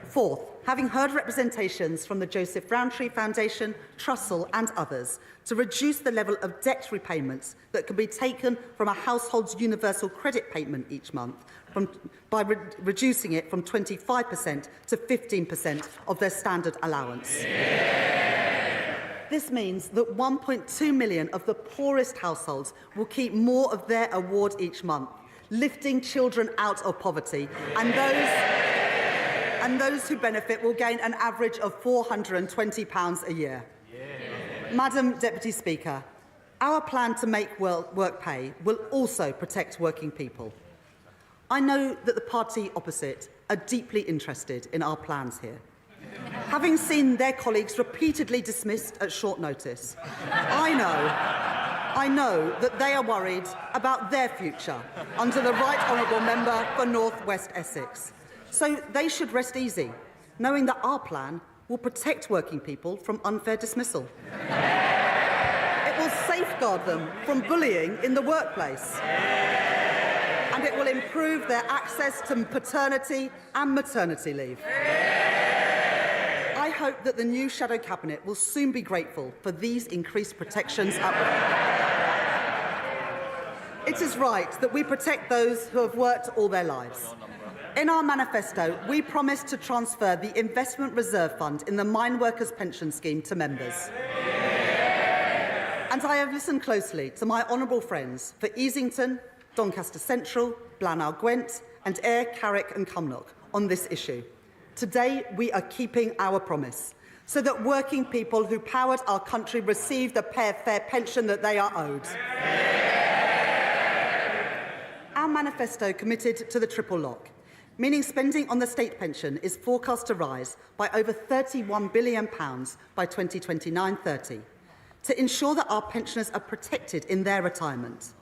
Fourth, having heard representations from the Joseph Rowntree Foundation, Trussell and others to reduce the level of debt repayments that can be taken from a household's universal credit payment each month by reducing it from 25% to 15% of their standard allowance. This means that 1.2 million of the poorest households will keep more of their award each month, lifting children out of poverty, and those who benefit will gain an average of £420 a year. Madam Deputy Speaker, our plan to make work pay will also protect working people. I know that the party opposite are deeply interested in our plans here. Having seen their colleagues repeatedly dismissed at short notice, I know that they are worried about their future under the Right Honourable Member for North West Essex. So they should rest easy, knowing that our plan will protect working people from unfair dismissal. It will safeguard them from bullying in the workplace. And it will improve their access to paternity and maternity leave. I hope that the new Shadow Cabinet will soon be grateful for these increased protections at work. It is right that we protect those who have worked all their lives. In our manifesto, we promised to transfer the Investment Reserve Fund in the Mine Workers' Pension Scheme to members. And I have listened closely to my honourable friends for Easington, Doncaster Central, Blaenau Gwent and Ayr, Carrick and Cumnock on this issue. Today, we are keeping our promise so that working people who powered our country receive the fair pension that they are owed. Our manifesto committed to the triple lock, meaning spending on the state pension is forecast to rise by over £31 billion by 2029-30 to ensure that our pensioners are protected in their retirement.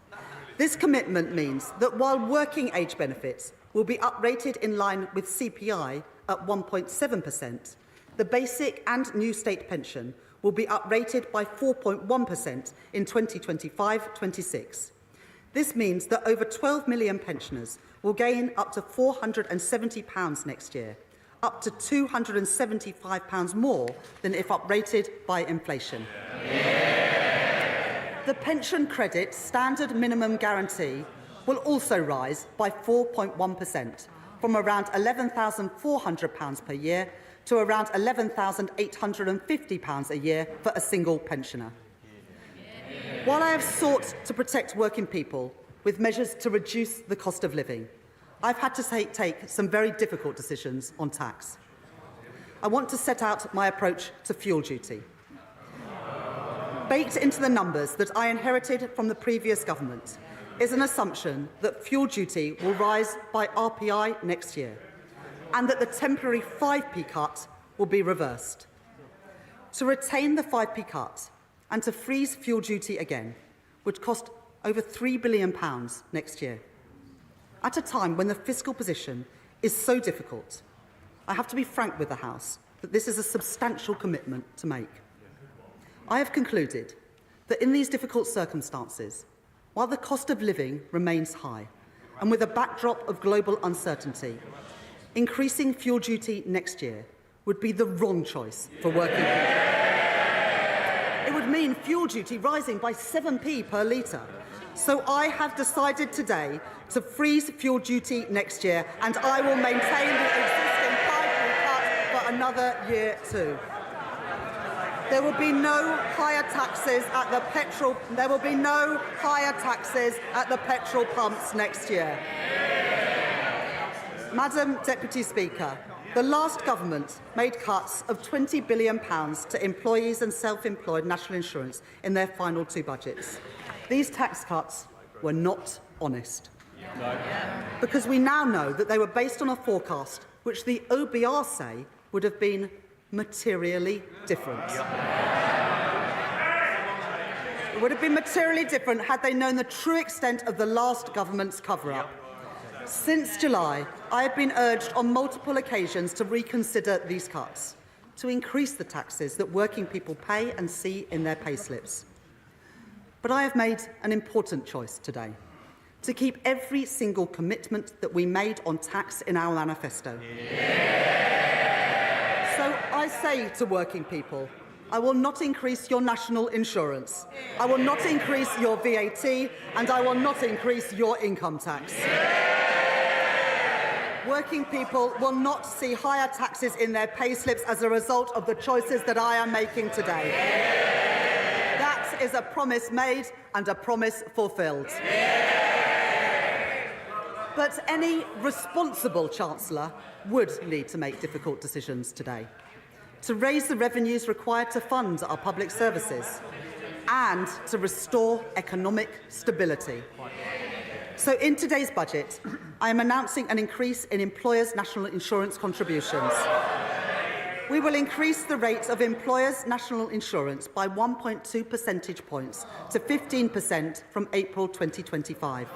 This commitment means that while working age benefits will be uprated in line with CPI at 1.7%, the basic and new state pension will be uprated by 4.1% in 2025-26. This means that over 12 million pensioners will gain up to £470 next year, up to £275 more than if uprated by inflation. The pension credit standard minimum guarantee will also rise by 4.1%, from around £11,400 per year to around £11,850 a year for a single pensioner. While I have sought to protect working people with measures to reduce the cost of living, I've had to take some very difficult decisions on tax. I want to set out my approach to fuel duty. Baked into the numbers that I inherited from the previous government is an assumption that fuel duty will rise by RPI next year and that the temporary 5p cut will be reversed. To retain the 5p cut and to freeze fuel duty again would cost over £3 billion next year. At a time when the fiscal position is so difficult, I have to be frank with the House that this is a substantial commitment to make. I have concluded that in these difficult circumstances, while the cost of living remains high, and with a backdrop of global uncertainty, increasing fuel duty next year would be the wrong choice for working people. It would mean fuel duty rising by 7p per litre. So I have decided today to freeze fuel duty next year, and I will maintain the existing 5p cut for another year too. There will be no higher taxes at the petrol. There will be no higher taxes at the petrol pumps next year. Madam Deputy Speaker, the last government made cuts of £20 billion to employees and self-employed national insurance in their final two budgets. These tax cuts were not honest. Because we now know that they were based on a forecast which the OBR say would have been materially different. It would have been materially different had they known the true extent of the last government's cover-up. Since July, I have been urged on multiple occasions to reconsider these cuts, to increase the taxes that working people pay and see in their payslips. But I have made an important choice today, to keep every single commitment that we made on tax in our manifesto. So I say to working people, I will not increase your national insurance, I will not increase your VAT, and I will not increase your income tax. Working people will not see higher taxes in their payslips as a result of the choices that I am making today. That is a promise made and a promise fulfilled. But any responsible Chancellor would need to make difficult decisions today, to raise the revenues required to fund our public services and to restore economic stability. So in today's budget, I am announcing an increase in employers' national insurance contributions. We will increase the rate of employers' national insurance by 1.2 percentage points to 15% from April 2025.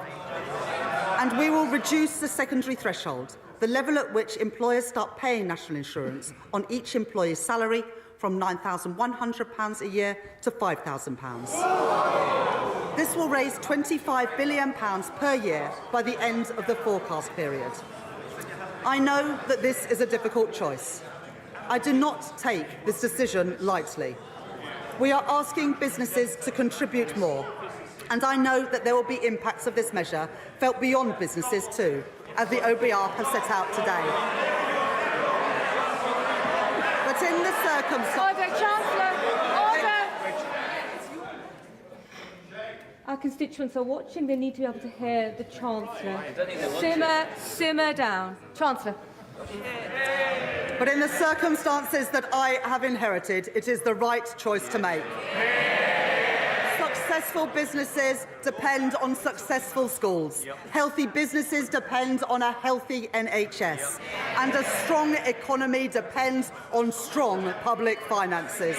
And we will reduce the secondary threshold, the level at which employers start paying national insurance on each employee's salary, from £9,100 a year to £5,000. This will raise £25 billion per year by the end of the forecast period. I know that this is a difficult choice. I do not take this decision lightly. We are asking businesses to contribute more, and I know that there will be impacts of this measure felt beyond businesses too, as the OBR has set out today. But in the circumstances... Order, Chancellor! Order! Our constituents are watching. They need to be able to hear the Chancellor. Simmer down. Chancellor. But in the circumstances that I have inherited, it is the right choice to make. Successful businesses depend on successful schools. Healthy businesses depend on a healthy NHS. And a strong economy depends on strong public finances.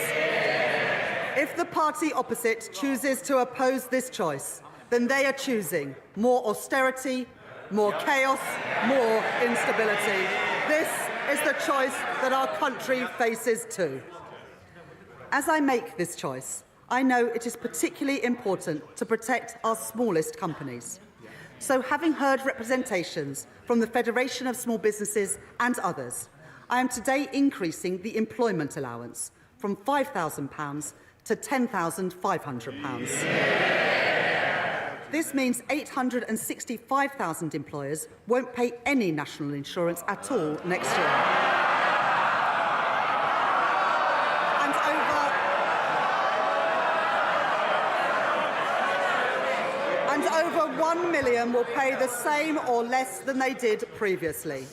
If the party opposite chooses to oppose this choice, then they are choosing more austerity, more chaos, more instability. This is the choice that our country faces too. As I make this choice, I know it is particularly important to protect our smallest companies. So, having heard representations from the Federation of Small Businesses and others, I am today increasing the employment allowance from £5,000 to £10,500. This means 865,000 employers won't pay any national insurance at all next year. And over 1 million will pay the same or less than they did previously.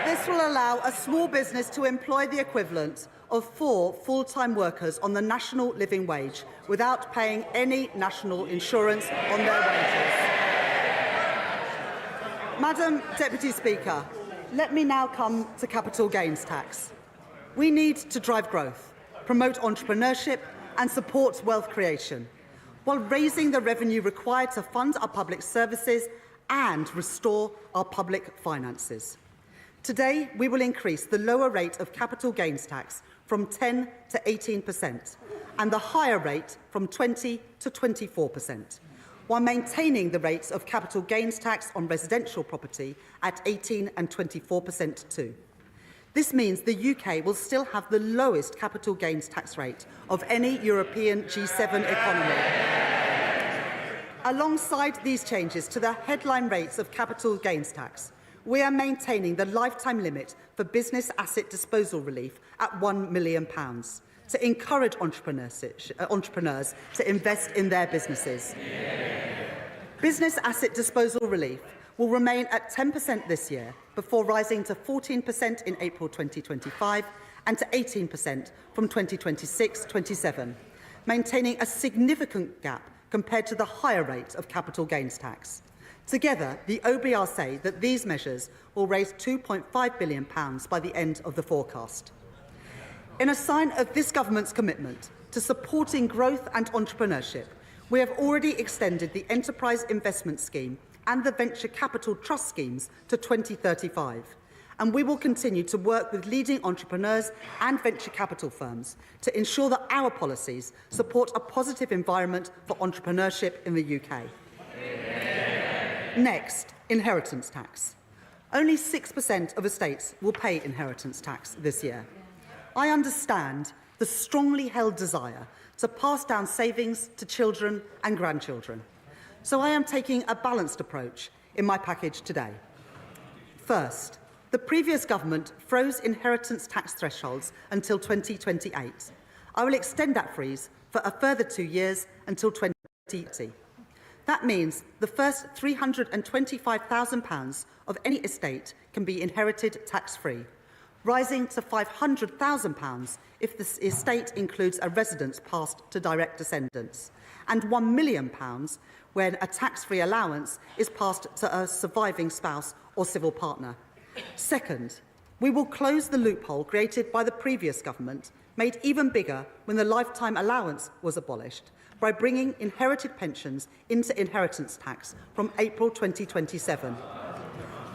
This will allow a small business to employ the equivalent of 4 full-time workers on the national living wage without paying any national insurance on their wages. Madam Deputy Speaker, let me now come to capital gains tax. We need to drive growth, promote entrepreneurship and support wealth creation, while raising the revenue required to fund our public services and restore our public finances. Today, we will increase the lower rate of capital gains tax from 10 to 18% and the higher rate from 20 to 24%, while maintaining the rates of capital gains tax on residential property at 18 and 24% too. This means the UK will still have the lowest capital gains tax rate of any European G7 economy. Alongside these changes to the headline rates of capital gains tax, we are maintaining the lifetime limit for business asset disposal relief at £1 million to encourage entrepreneurs to invest in their businesses. Business asset disposal relief will remain at 10% this year before rising to 14% in April 2025 and to 18% from 2026-27, maintaining a significant gap compared to the higher rate of capital gains tax. Together, the OBR say that these measures will raise £2.5 billion by the end of the forecast. In a sign of this government's commitment to supporting growth and entrepreneurship, we have already extended the Enterprise Investment Scheme and the Venture Capital Trust schemes to 2035. And we will continue to work with leading entrepreneurs and venture capital firms to ensure that our policies support a positive environment for entrepreneurship in the UK. Next, inheritance tax. Only 6% of estates will pay inheritance tax this year. I understand the strongly held desire to pass down savings to children and grandchildren. So I am taking a balanced approach in my package today. First, the previous government froze inheritance tax thresholds until 2028. I will extend that freeze for a further 2 years until 2030. That means the first £325,000 of any estate can be inherited tax-free, rising to £500,000 if the estate includes a residence passed to direct descendants, and £1 million when a tax-free allowance is passed to a surviving spouse or civil partner. Second, we will close the loophole created by the previous government, made even bigger when the lifetime allowance was abolished, by bringing inherited pensions into inheritance tax from April 2027.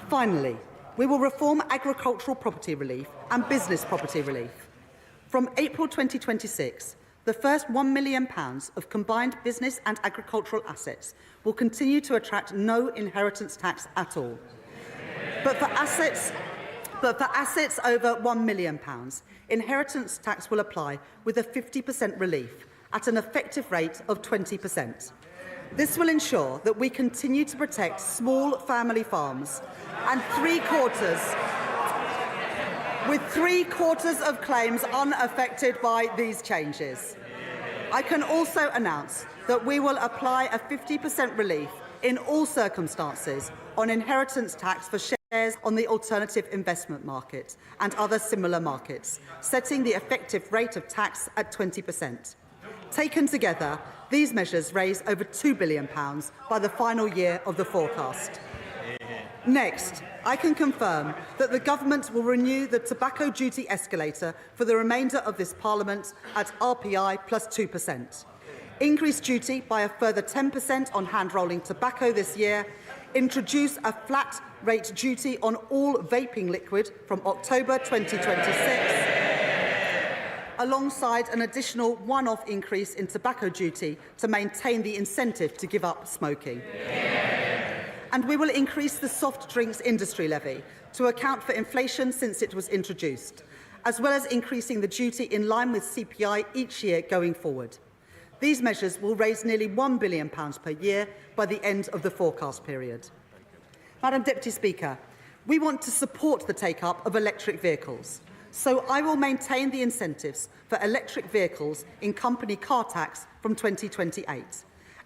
Finally, we will reform agricultural property relief and business property relief. From April 2026, the first £1 million of combined business and agricultural assets will continue to attract no inheritance tax at all. But for assets over £1 million, inheritance tax will apply with a 50% relief at an effective rate of 20%. This will ensure that we continue to protect small family farms and with three quarters of claims unaffected by these changes. I can also announce that we will apply a 50% relief in all circumstances on inheritance tax for shares on the alternative investment market and other similar markets, setting the effective rate of tax at 20%. Taken together, these measures raise over £2 billion by the final year of the forecast. Next, I can confirm that the government will renew the tobacco duty escalator for the remainder of this Parliament at RPI plus 2%. Increase duty by a further 10% on hand-rolling tobacco this year, introduce a flat rate duty on all vaping liquid from October 2026, alongside an additional one-off increase in tobacco duty to maintain the incentive to give up smoking. And we will increase the soft drinks industry levy to account for inflation since it was introduced, as well as increasing the duty in line with CPI each year going forward. These measures will raise nearly £1 billion per year by the end of the forecast period. Madam Deputy Speaker, we want to support the take-up of electric vehicles, so I will maintain the incentives for electric vehicles in company car tax from 2028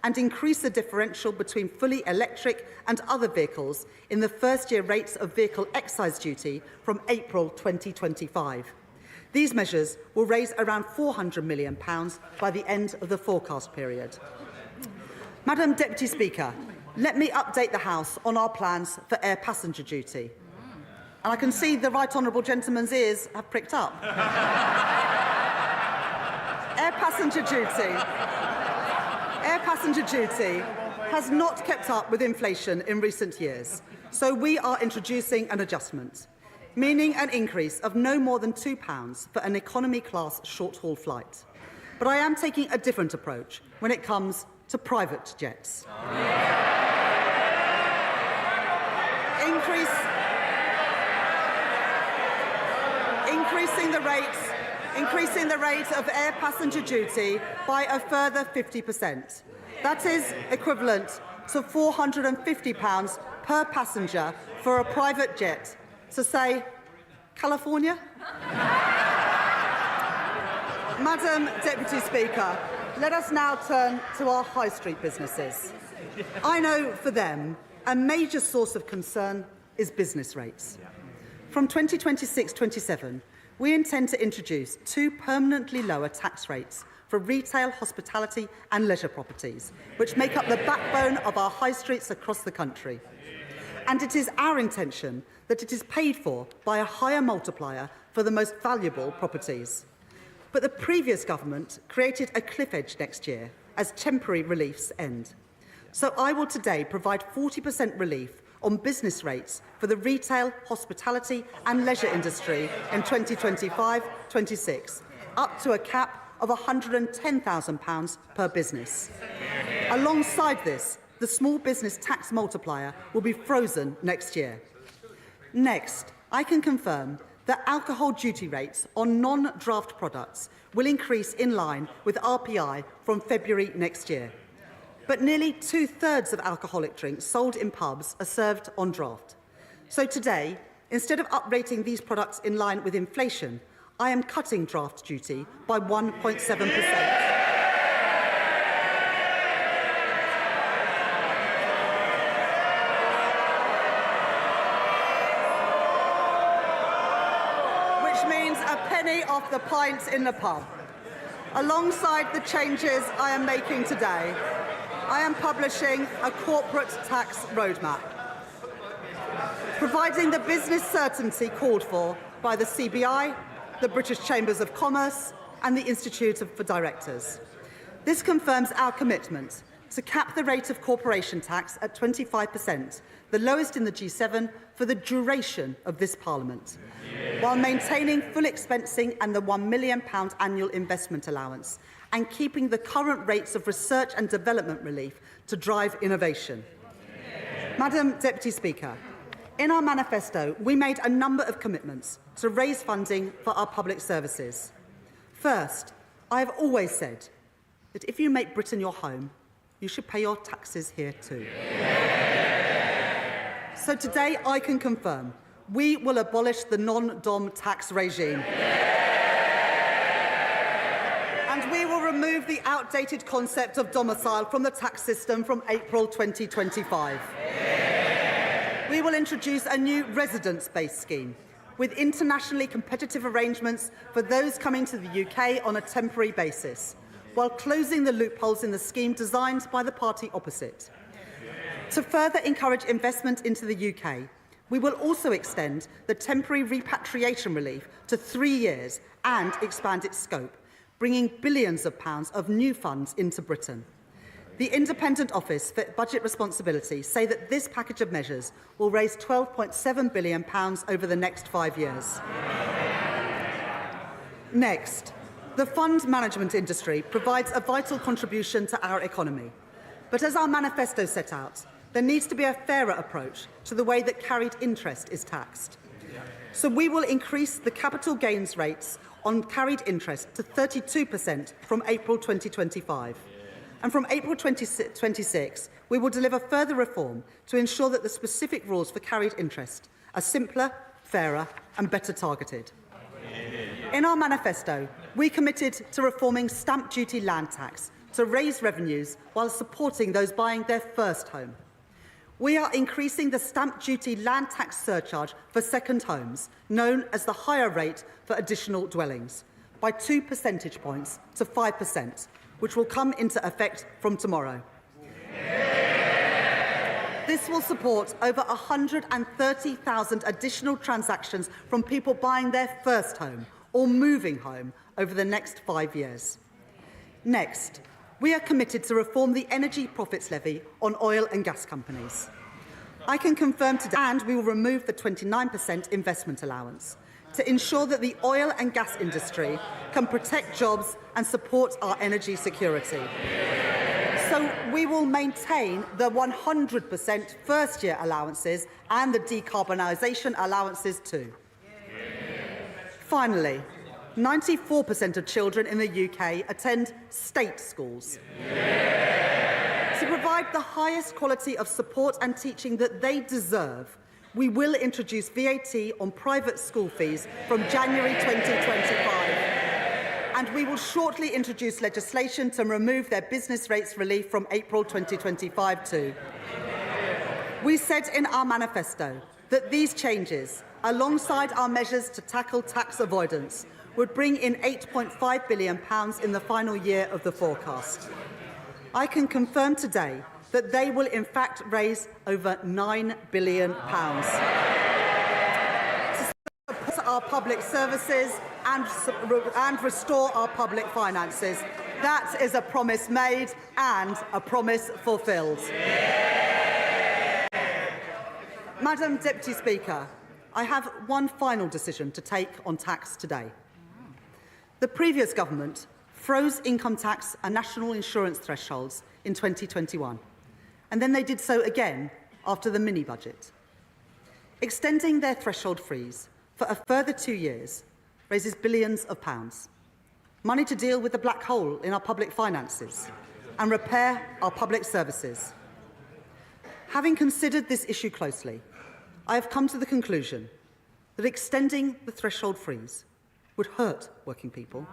and increase the differential between fully electric and other vehicles in the first-year rates of vehicle excise duty from April 2025. These measures will raise around £400 million by the end of the forecast period. Madam Deputy Speaker, let me update the House on our plans for air passenger duty. And I can see the right honourable gentleman's ears have pricked up. Air passenger duty has not kept up with inflation in recent years, so we are introducing an adjustment, meaning an increase of no more than £2 for an economy-class short-haul flight. But I am taking a different approach when it comes to private jets. Increasing the rate of air passenger duty by a further 50%. That is equivalent to £450 per passenger for a private jet to, say, California? Madam Deputy Speaker, let us now turn to our high street businesses. I know for them, a major source of concern is business rates. From 2026-27, we intend to introduce two permanently lower tax rates for retail, hospitality and leisure properties, which make up the backbone of our high streets across the country. And it is our intention that it is paid for by a higher multiplier for the most valuable properties. But the previous government created a cliff edge next year as temporary reliefs end. So I will today provide 40% relief on business rates for the retail, hospitality and leisure industry in 2025-26, up to a cap of £110,000 per business. Alongside this, the small business tax multiplier will be frozen next year. Next, I can confirm that alcohol duty rates on non-draft products will increase in line with RPI from February next year. But nearly 2/3 of alcoholic drinks sold in pubs are served on draft. So today, instead of uprating these products in line with inflation, I am cutting draft duty by 1.7%. Off the pints in the pub. Alongside the changes I am making today, I am publishing a corporate tax roadmap, providing the business certainty called for by the CBI, the British Chambers of Commerce and the Institute for Directors. This confirms our commitment to cap the rate of corporation tax at 25%, the lowest in the G7 for the duration of this Parliament, while maintaining full expensing and the £1 million annual investment allowance, and keeping the current rates of research and development relief to drive innovation. Madam Deputy Speaker, in our manifesto, we made a number of commitments to raise funding for our public services. First, I have always said that if you make Britain your home, you should pay your taxes here too. So today I can confirm we will abolish the non-dom tax regime. And we will remove the outdated concept of domicile from the tax system from April 2025. We will introduce a new residence-based scheme with internationally competitive arrangements for those coming to the UK on a temporary basis, while closing the loopholes in the scheme designed by the party opposite. To further encourage investment into the UK, we will also extend the temporary repatriation relief to 3 years and expand its scope, bringing billions of pounds of new funds into Britain. The Independent Office for Budget Responsibility say that this package of measures will raise £12.7 billion over the next 5 years. Next, the fund management industry provides a vital contribution to our economy. But as our manifesto set out, there needs to be a fairer approach to the way that carried interest is taxed. So we will increase the capital gains rates on carried interest to 32% from April 2025. And from April 2026, we will deliver further reform to ensure that the specific rules for carried interest are simpler, fairer and better targeted. In our manifesto, we committed to reforming stamp duty land tax to raise revenues while supporting those buying their first home. We are increasing the stamp duty land tax surcharge for second homes, known as the higher rate for additional dwellings, by 2 percentage points to 5%, which will come into effect from tomorrow. This will support over 130,000 additional transactions from people buying their first home or moving home over the next 5 years. Next, we are committed to reform the energy profits levy on oil and gas companies. I can confirm today, and we will remove the 29% investment allowance to ensure that the oil and gas industry can protect jobs and support our energy security. So we will maintain the 100% first-year allowances and the decarbonisation allowances too. Finally, 94% of children in the UK attend state schools. To provide the highest quality of support and teaching that they deserve, we will introduce VAT on private school fees from January 2025. And we will shortly introduce legislation to remove their business rates relief from April 2025 too. We said in our manifesto that these changes alongside our measures to tackle tax avoidance, would bring in £8.5 billion in the final year of the forecast. I can confirm today that they will in fact raise over £9 billion to support our public services and restore our public finances. That is a promise made and a promise fulfilled. Madam Deputy Speaker, I have one final decision to take on tax today. The previous government froze income tax and national insurance thresholds in 2021, and then they did so again after the mini-budget. Extending their threshold freeze for a further 2 years raises billions of pounds, money to deal with the black hole in our public finances and repair our public services. Having considered this issue closely, I have come to the conclusion that extending the threshold freeze would hurt working people.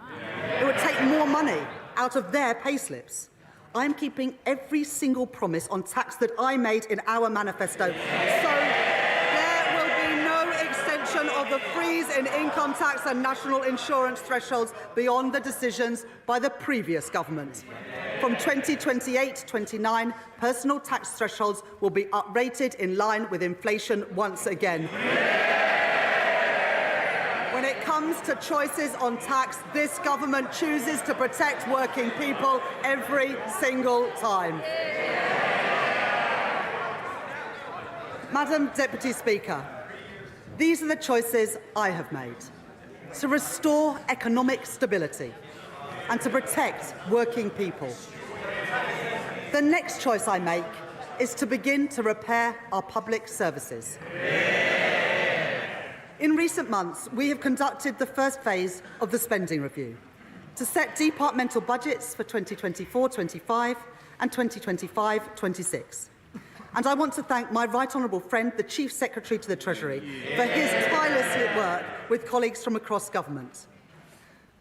It would take more money out of their payslips. I am keeping every single promise on tax that I made in our manifesto. So there will be no extension of the freeze in income tax and national insurance thresholds beyond the decisions by the previous government. From 2028-29, personal tax thresholds will be uprated in line with inflation once again. When it comes to choices on tax, this government chooses to protect working people every single time. Madam Deputy Speaker, these are the choices I have made: to restore economic stability and to protect working people. The next choice I make is to begin to repair our public services. In recent months, we have conducted the first phase of the spending review to set departmental budgets for 2024-25 and 2025-26. And I want to thank my right honourable friend, the Chief Secretary to the Treasury, for his tireless work with colleagues from across government.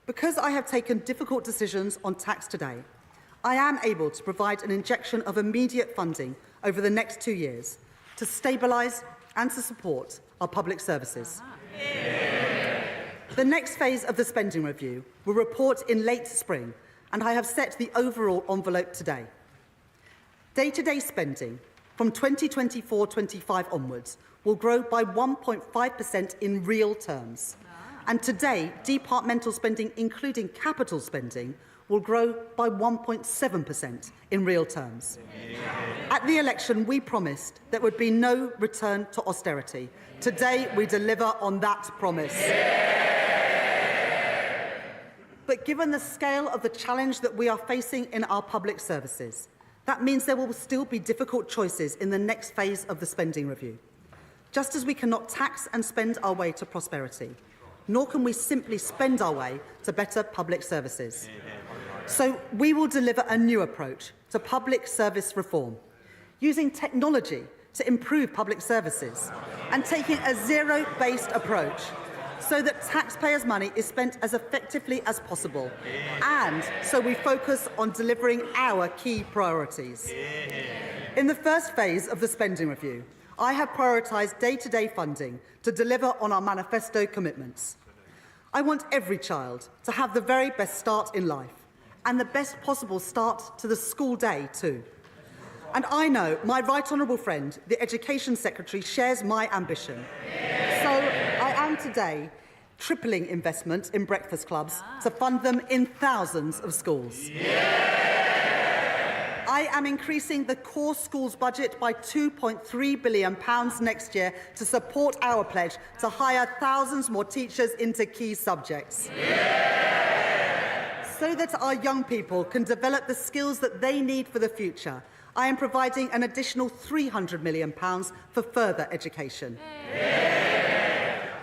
Because I have taken difficult decisions on tax today, I am able to provide an injection of immediate funding over the next 2 years to stabilise and to support our public services. The next phase of the spending review will report in late spring, and I have set the overall envelope today. Day-to-day spending from 2024-25 onwards will grow by 1.5% in real terms. And today, departmental spending, including capital spending, will grow by 1.7% in real terms. At the election, we promised there would be no return to austerity. Today, we deliver on that promise. But given the scale of the challenge that we are facing in our public services, that means there will still be difficult choices in the next phase of the spending review. Just as we cannot tax and spend our way to prosperity, nor can we simply spend our way to better public services. So we will deliver a new approach to public service reform, using technology to improve public services and taking a zero-based approach so that taxpayers' money is spent as effectively as possible, and so we focus on delivering our key priorities. In the first phase of the spending review, I have prioritised day-to-day funding to deliver on our manifesto commitments. I want every child to have the very best start in life, and the best possible start to the school day too. And I know my right honourable friend, the Education Secretary, shares my ambition. So I am today tripling investment in breakfast clubs to fund them in thousands of schools. I am increasing the core schools budget by £2.3 billion next year to support our pledge to hire thousands more teachers into key subjects. So that our young people can develop the skills that they need for the future, I am providing an additional £300 million for further education.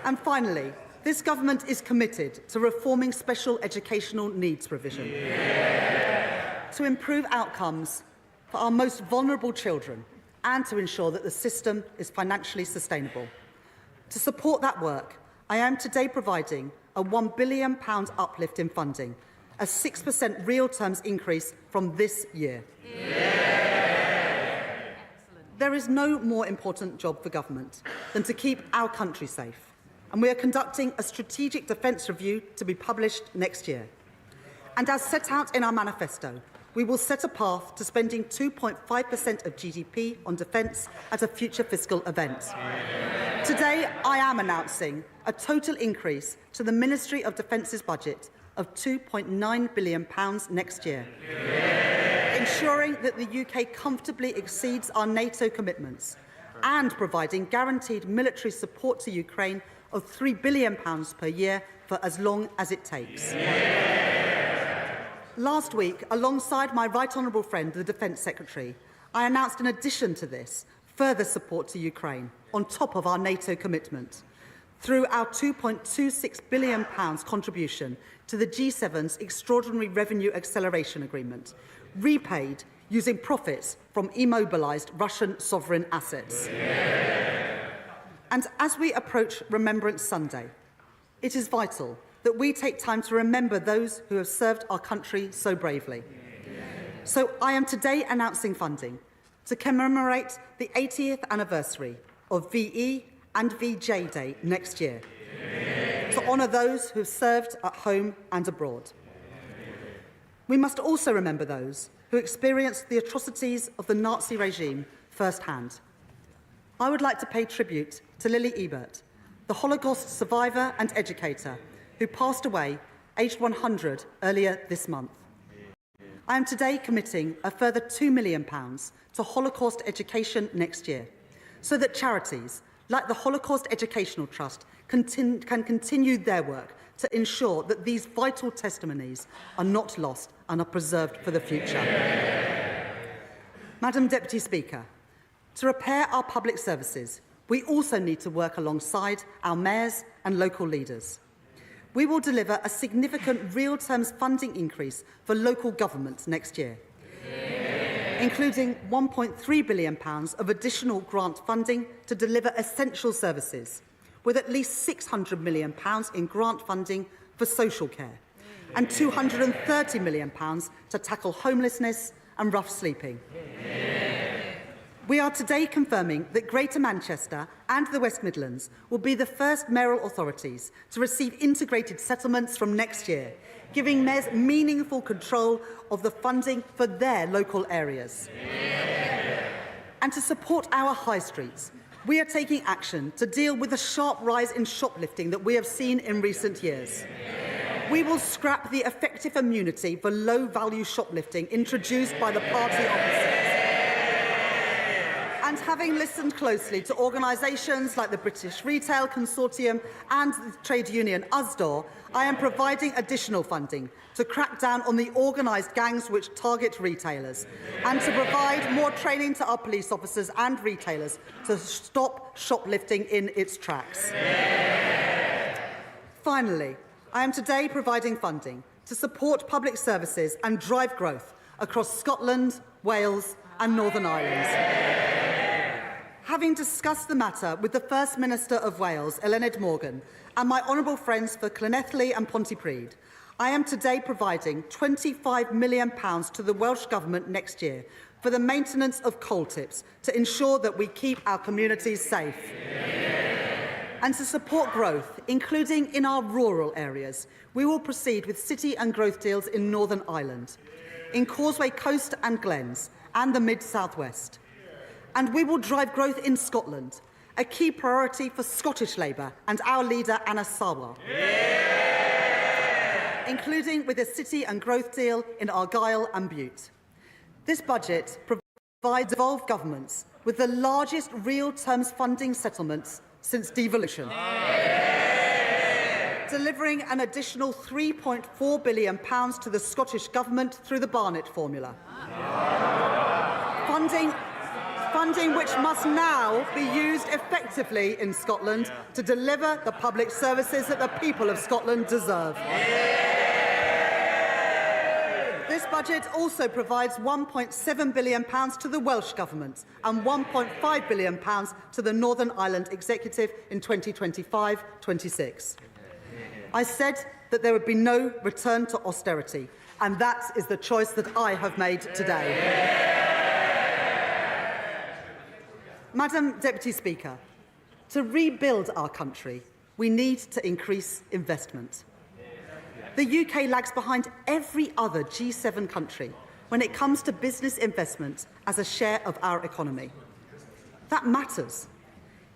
And finally, this government is committed to reforming special educational needs provision to improve outcomes for our most vulnerable children and to ensure that the system is financially sustainable. To support that work, I am today providing a £1 billion uplift in funding, a 6% real terms increase from this year. There is no more important job for government than to keep our country safe. and we are conducting a strategic defence review to be published next year. And as set out in our manifesto, we will set a path to spending 2.5% of GDP on defence at a future fiscal event. Today, I am announcing a total increase to the Ministry of Defence's budget of £2.9 billion next year, ensuring that the UK comfortably exceeds our NATO commitments and providing guaranteed military support to Ukraine of £3 billion per year for as long as it takes. Last week, alongside my right honourable friend, the Defence Secretary, I announced in addition to this further support to Ukraine on top of our NATO commitment through our £2.26 billion contribution to the G7's Extraordinary Revenue Acceleration Agreement, repaid using profits from immobilised Russian sovereign assets. And as we approach Remembrance Sunday, it is vital that we take time to remember those who have served our country so bravely. So I am today announcing funding to commemorate the 80th anniversary of VE and VJ Day next year, to honour those who have served at home and abroad. We must also remember those who experienced the atrocities of the Nazi regime firsthand. I would like to pay tribute to Lily Ebert, the Holocaust survivor and educator who passed away aged 100 earlier this month. I am today committing a further £2 million to Holocaust education next year, so that charities like the Holocaust Educational Trust can continue their work to ensure that these vital testimonies are not lost and are preserved for the future. Madam Deputy Speaker, to repair our public services, we also need to work alongside our mayors and local leaders. We will deliver a significant real terms funding increase for local governments next year, including £1.3 billion of additional grant funding to deliver essential services, with at least £600 million in grant funding for social care and £230 million to tackle homelessness and rough sleeping. We are today confirming that Greater Manchester and the West Midlands will be the first mayoral authorities to receive integrated settlements from next year, giving mayors meaningful control of the funding for their local areas. And to support our high streets, we are taking action to deal with the sharp rise in shoplifting that we have seen in recent years. We will scrap the effective immunity for low-value shoplifting introduced by the party opposite. And having listened closely to organisations like the British Retail Consortium and the trade union USDOR, I am providing additional funding to crack down on the organised gangs which target retailers and to provide more training to our police officers and retailers to stop shoplifting in its tracks. Finally, I am today providing funding to support public services and drive growth across Scotland, Wales and Northern Ireland. Having discussed the matter with the First Minister of Wales, Eluned Morgan, and my honourable friends for Llanelli and Pontypridd, I am today providing £25 million to the Welsh Government next year for the maintenance of coal tips to ensure that we keep our communities safe. And to support growth, including in our rural areas, we will proceed with city and growth deals in Northern Ireland, in Causeway Coast and Glens, and the Mid-South West. And we will drive growth in Scotland, a key priority for Scottish Labour and our leader, Anna Sawar, including with a city and growth deal in Argyll and Bute. This budget provides devolved governments with the largest real terms funding settlements since devolution, delivering an additional £3.4 billion to the Scottish Government through the Barnett formula. Funding which must now be used effectively in Scotland to deliver the public services that the people of Scotland deserve. This budget also provides £1.7 billion to the Welsh Government and £1.5 billion to the Northern Ireland Executive in 2025-26. I said that there would be no return to austerity, and that is the choice that I have made today. Madam Deputy Speaker, to rebuild our country, we need to increase investment. The UK lags behind every other G7 country when it comes to business investment as a share of our economy. That matters.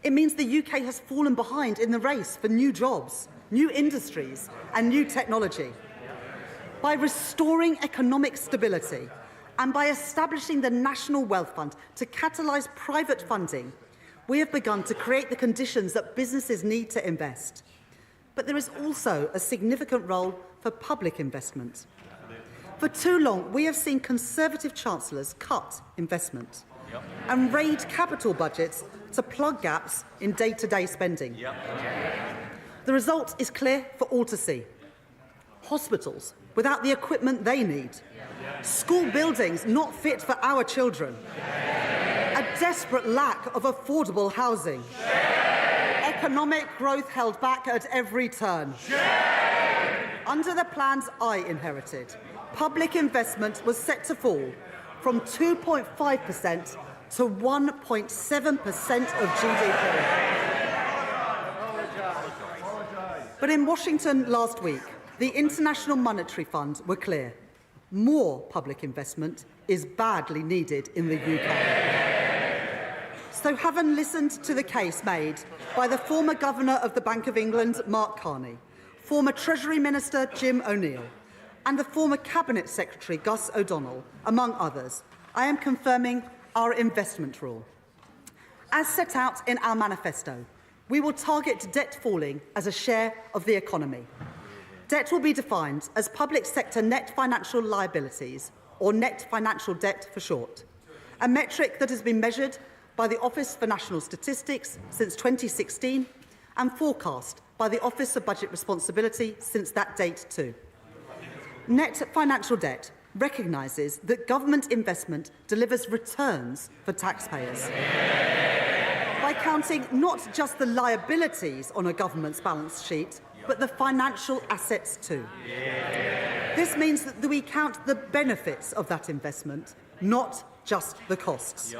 It means the UK has fallen behind in the race for new jobs, new industries and new technology. By restoring economic stability and by establishing the National Wealth Fund to catalyse private funding, we have begun to create the conditions that businesses need to invest. But there is also a significant role for public investment. For too long, we have seen Conservative Chancellors cut investment and raid capital budgets to plug gaps in day-to-day spending. The result is clear for all to see. Hospitals without the equipment they need. School buildings not fit for our children. A desperate lack of affordable housing. Economic growth held back at every turn. Under the plans I inherited, public investment was set to fall from 2.5% to 1.7% of GDP. But in Washington last week, the International Monetary Fund were clear. More public investment is badly needed in the UK. So having listened to the case made by the former Governor of the Bank of England, Mark Carney, former Treasury Minister Jim O'Neill, and the former Cabinet Secretary Gus O'Donnell, among others, I am confirming our investment rule. As set out in our manifesto, we will target debt falling as a share of the economy. Debt will be defined as public sector net financial liabilities, or net financial debt for short, a metric that has been measured by the Office for National Statistics since 2016 and forecast by the Office of Budget Responsibility since that date too. Net financial debt recognises that government investment delivers returns for taxpayers. By counting not just the liabilities on a government's balance sheet, but the financial assets too. This means that we count the benefits of that investment, not just the costs.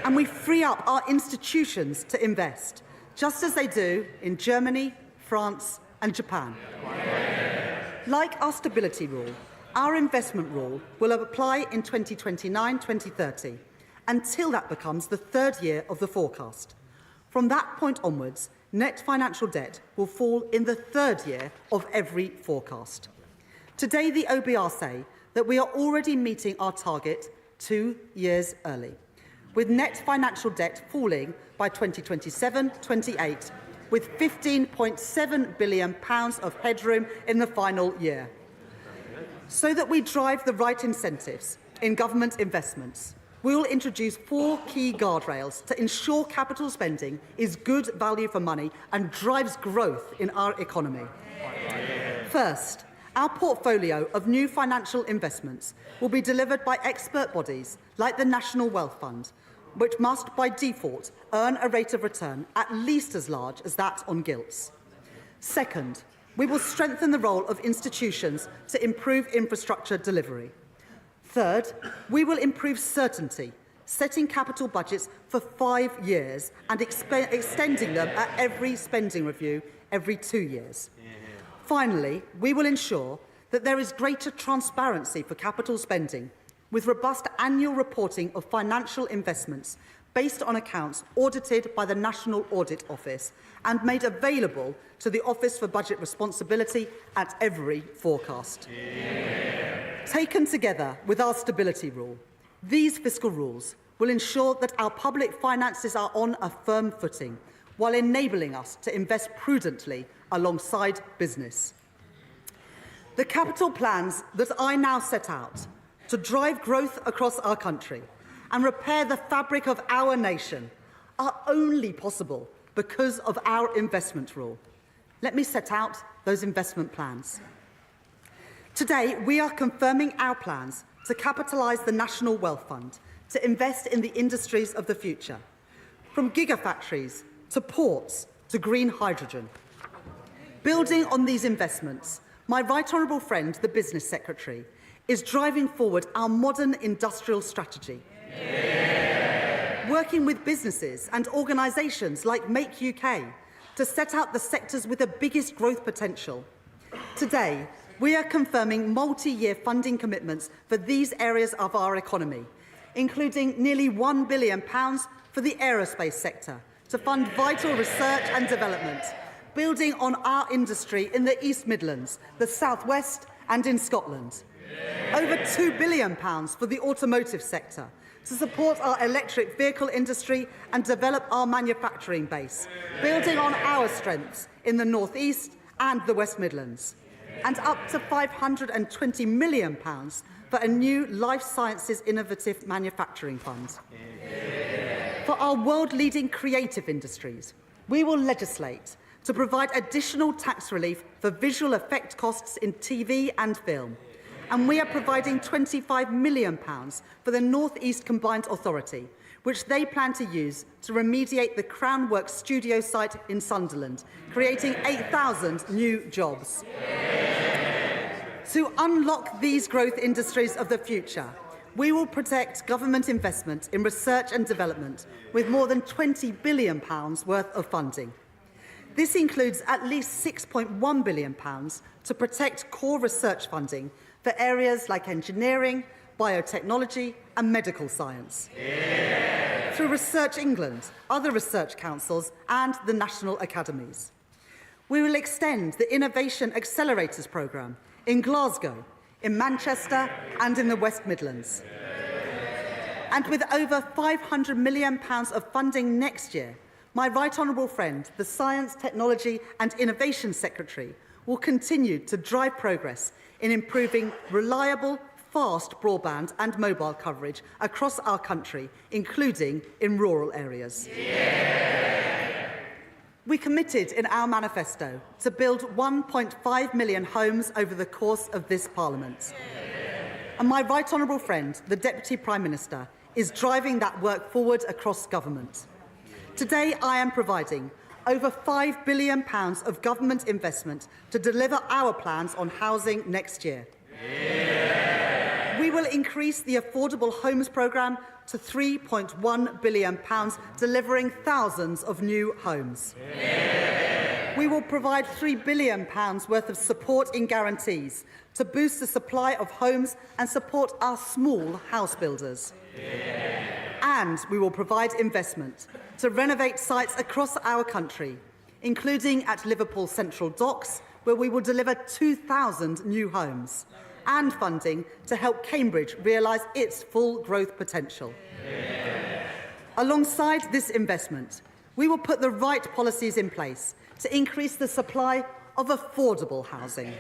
And we free up our institutions to invest, just as they do in Germany, France and Japan. Like our stability rule, our investment rule will apply in 2029-2030, until that becomes the third year of the forecast. From that point onwards, net financial debt will fall in the third year of every forecast. Today, the OBR say that we are already meeting our target 2 years early, with net financial debt falling by 2027-28, with £15.7 billion of headroom in the final year. So that we drive the right incentives in government investments, we will introduce 4 key guardrails to ensure capital spending is good value for money and drives growth in our economy. First, our portfolio of new financial investments will be delivered by expert bodies like the National Wealth Fund, which must, by default, earn a rate of return at least as large as that on gilts. Second, we will strengthen the role of institutions to improve infrastructure delivery. Third, we will improve certainty, setting capital budgets for 5 years and extending them at every spending review every 2 years. Finally, we will ensure that there is greater transparency for capital spending, with robust annual reporting of financial investments based on accounts audited by the National Audit Office and made available to the Office for Budget Responsibility at every forecast. Taken together with our stability rule, these fiscal rules will ensure that our public finances are on a firm footing, while enabling us to invest prudently alongside business. The capital plans that I now set out to drive growth across our country and repair the fabric of our nation are only possible because of our investment rule. Let me set out those investment plans. Today, we are confirming our plans to capitalise the National Wealth Fund to invest in the industries of the future, from gigafactories to ports to green hydrogen. Building on these investments, my right honourable friend, the Business Secretary, is driving forward our modern industrial strategy. Working with businesses and organisations like Make UK to set out the sectors with the biggest growth potential. Today, we are confirming multi-year funding commitments for these areas of our economy, including nearly £1 billion for the aerospace sector to fund vital research and development, building on our industry in the East Midlands, the South West and in Scotland. Over £2 billion for the automotive sector to support our electric vehicle industry and develop our manufacturing base, building on our strengths in the North East and the West Midlands. And up to £520 million for a new life sciences innovative manufacturing fund. For our world-leading creative industries, we will legislate to provide additional tax relief for visual effect costs in TV and film. And we are providing £25 million for the North East Combined Authority, which they plan to use to remediate the Crown Works studio site in Sunderland, creating 8,000 new jobs. To unlock these growth industries of the future, we will protect government investment in research and development with more than £20 billion worth of funding. This includes at least £6.1 billion to protect core research funding for areas like engineering, biotechnology and medical science. Through Research England, other research councils and the national academies. We will extend the Innovation Accelerators programme in Glasgow, in Manchester and in the West Midlands. And with over £500 million of funding next year, my right honourable friend, the Science, Technology and Innovation Secretary, will continue to drive progress in improving reliable, fast broadband and mobile coverage across our country, including in rural areas. We committed in our manifesto to build 1.5 million homes over the course of this Parliament. And my right honourable friend, the Deputy Prime Minister, is driving that work forward across government. Today, I am providing over £5 billion of government investment to deliver our plans on housing next year. We will increase the Affordable Homes programme to £3.1 billion, delivering thousands of new homes. We will provide £3 billion worth of support in guarantees to boost the supply of homes and support our small house builders. And we will provide investment to renovate sites across our country, including at Liverpool Central Docks, where we will deliver 2,000 new homes, and funding to help Cambridge realise its full growth potential. Alongside this investment, we will put the right policies in place to increase the supply of affordable housing.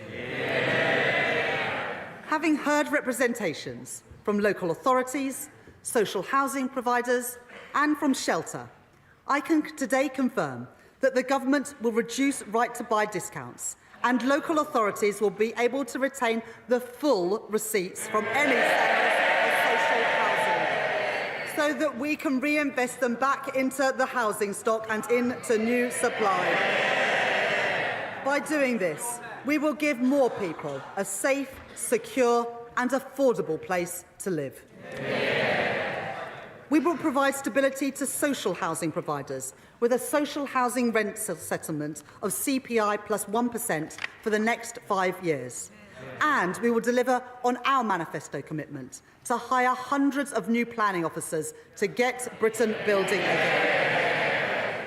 Having heard representations from local authorities, social housing providers and from Shelter, I can today confirm that the government will reduce right-to-buy discounts and local authorities will be able to retain the full receipts from any sales of social housing so that we can reinvest them back into the housing stock and into new supply. By doing this, we will give more people a safe, secure and affordable place to live. We will provide stability to social housing providers with a social housing rent settlement of CPI plus 1% for the next 5 years. And we will deliver on our manifesto commitment to hire hundreds of new planning officers to get Britain building again.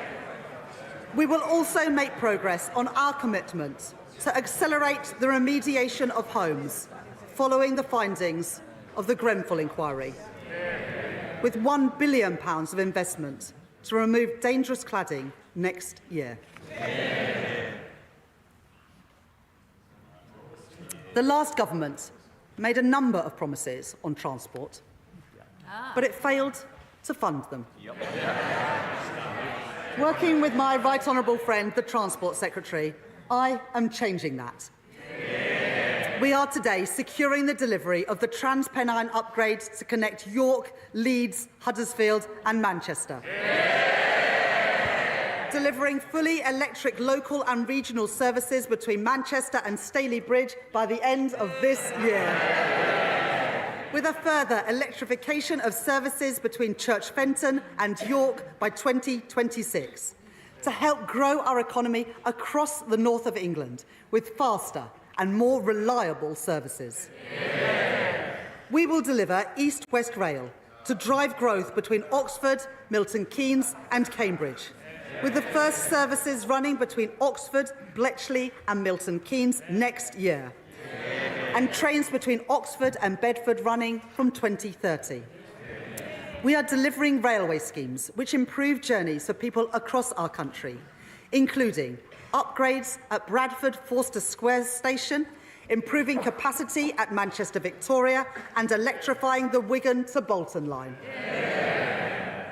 We will also make progress on our commitment to accelerate the remediation of homes following the findings of the Grenfell inquiry, with £1 billion of investment to remove dangerous cladding next year. The last government made a number of promises on transport, but it failed to fund them. Working with my right honourable friend, the Transport Secretary, I am changing that. We are today securing the delivery of the TransPennine upgrade to connect York, Leeds, Huddersfield and Manchester. Delivering fully electric local and regional services between Manchester and Staley Bridge by the end of this year. With a further electrification of services between Church Fenton and York by 2026. to help grow our economy across the north of England with faster and more reliable services. We will deliver East-West Rail to drive growth between Oxford, Milton Keynes and Cambridge, with the first services running between Oxford, Bletchley and Milton Keynes next year, and trains between Oxford and Bedford running from 2030. We are delivering railway schemes which improve journeys for people across our country, including upgrades at Bradford Forster Square Station, improving capacity at Manchester Victoria and electrifying the Wigan to Bolton line.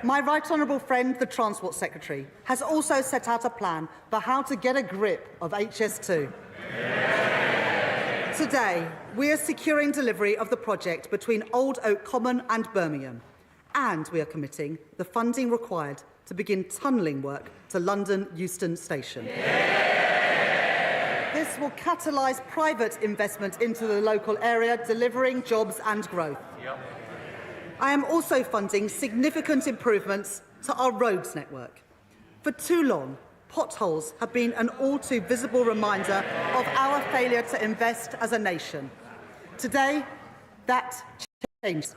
My right honourable friend, the Transport Secretary, has also set out a plan for how to get a grip of HS2. Today, we are securing delivery of the project between Old Oak Common and Birmingham, and we are committing the funding required to begin tunnelling work to London Euston Station. This will catalyse private investment into the local area, delivering jobs and growth. I am also funding significant improvements to our roads network. For too long, potholes have been an all-too visible reminder of our failure to invest as a nation. Today, that changes,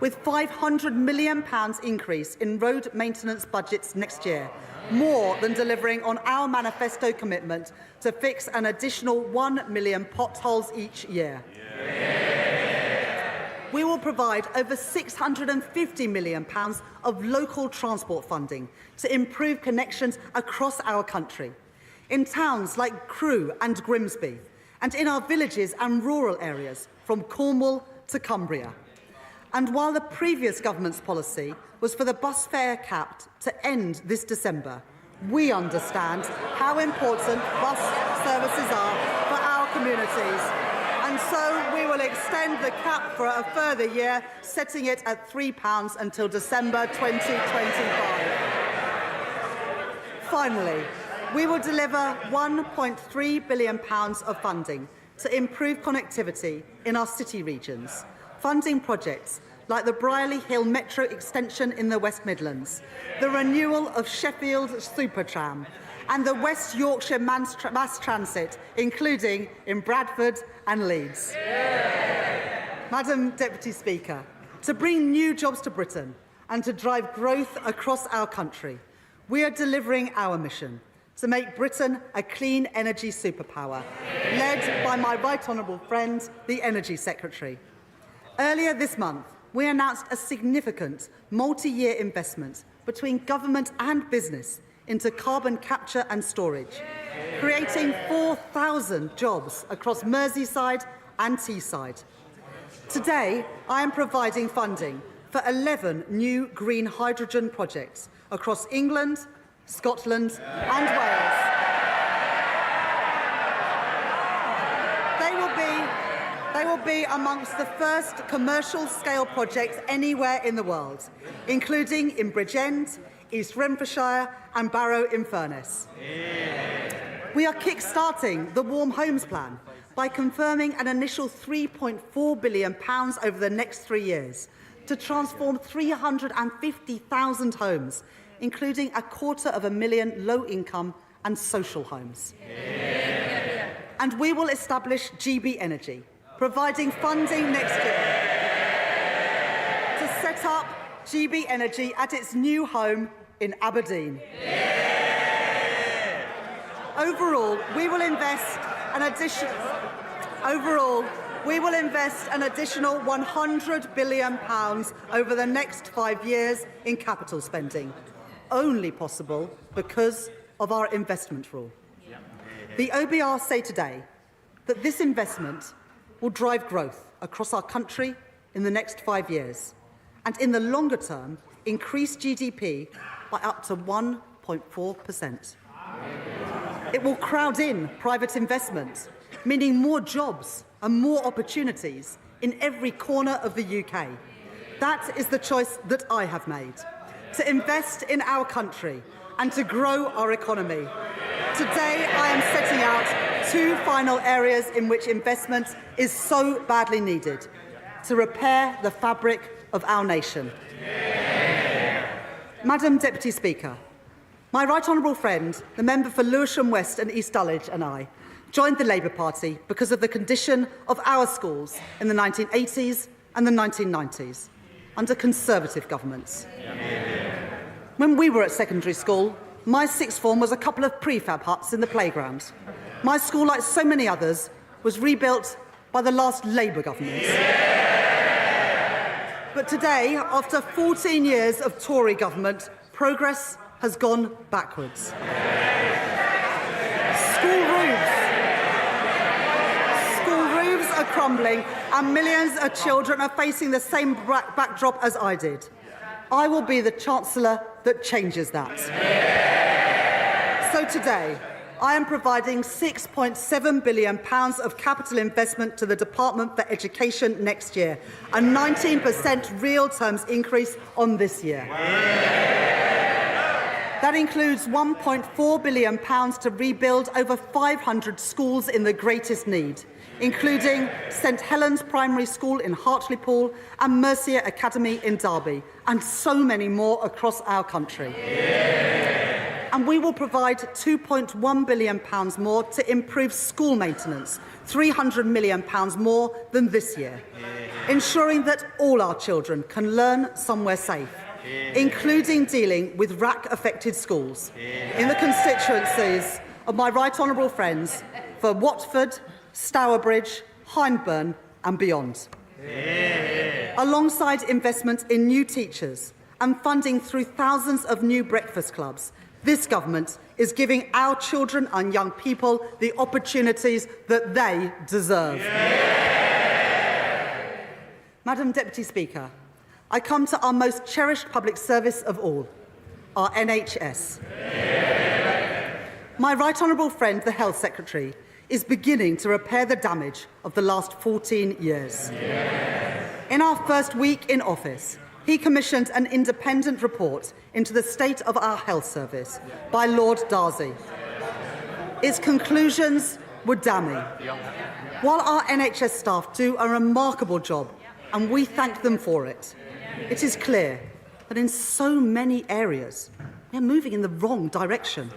with £500 million increase in road maintenance budgets next year, more than delivering on our manifesto commitment to fix an additional 1 million potholes each year. We will provide over £650 million of local transport funding to improve connections across our country, in towns like Crewe and Grimsby, and in our villages and rural areas from Cornwall to Cumbria. And while the previous government's policy was for the bus fare cap to end this December, we understand how important bus services are for our communities. And so we will extend the cap for a further year, setting it at £3 until December 2025. Finally, we will deliver £1.3 billion of funding to improve connectivity in our city regions, funding projects like the Brierley Hill Metro extension in the West Midlands, the renewal of Sheffield Supertram, and the West Yorkshire Mass Transit, including in Bradford and Leeds. Madam Deputy Speaker, to bring new jobs to Britain and to drive growth across our country, we are delivering our mission to make Britain a clean energy superpower, led by my right honourable friend, the Energy Secretary. Earlier this month, we announced a significant multi-year investment between government and business into carbon capture and storage, creating 4,000 jobs across Merseyside and Teesside. Today, I am providing funding for 11 new green hydrogen projects across England, Scotland and Wales. They will be amongst the first commercial-scale projects anywhere in the world, including in Bridgend, East Renfrewshire and Barrow-in-Furness. We are kick-starting the Warm Homes Plan by confirming an initial £3.4 billion over the next 3 years to transform 350,000 homes, including 250,000 low-income and social homes. And we will establish GB Energy, providing funding next year to set up GB Energy at its new home in Aberdeen. Overall, we will invest an additional £100 billion over the next 5 years in capital spending, only possible because of our investment rule. The OBR say today that this investment will drive growth across our country in the next 5 years, and in the longer term, increase GDP by up to 1.4%. It will crowd in private investment, meaning more jobs and more opportunities in every corner of the UK. That is the choice that I have made, to invest in our country and to grow our economy. Today, I am setting out 2 final areas in which investment is so badly needed to repair the fabric of our nation. Madam Deputy Speaker, My right honourable friend, the member for Lewisham West and East Dulwich, and I joined the Labour Party because of the condition of our schools in the 1980s and the 1990s, under Conservative governments. When we were at secondary school, my sixth form was a couple of prefab huts in the playground. My school, like so many others, was rebuilt by the last Labour government. But today, after 14 years of Tory government, progress has gone backwards. School roofs are crumbling and millions of children are facing the same backdrop as I did. I will be the Chancellor that changes that. So today, I am providing £6.7 billion of capital investment to the Department for Education next year, a 19% real terms increase on this year. That includes £1.4 billion to rebuild over 500 schools in the greatest need, including St Helens Primary School in Hartlepool and Mercia Academy in Derby, and so many more across our country. And we will provide £2.1 billion more to improve school maintenance, £300 million more than this year, ensuring that all our children can learn somewhere safe, including dealing with RAC-affected schools in the constituencies of my right honourable friends for Watford, Stourbridge, Hyndburn and beyond. Alongside investment in new teachers and funding through thousands of new breakfast clubs, this government is giving our children and young people the opportunities that they deserve. Madam Deputy Speaker, I come to our most cherished public service of all, our NHS. My right honourable friend, the Health Secretary, is beginning to repair the damage of the last 14 years. In our first week in office, he commissioned an independent report into the state of our health service by Lord Darcy. Its conclusions were damning. While our NHS staff do a remarkable job, and we thank them for it, it is clear that in so many areas, they're moving in the wrong direction.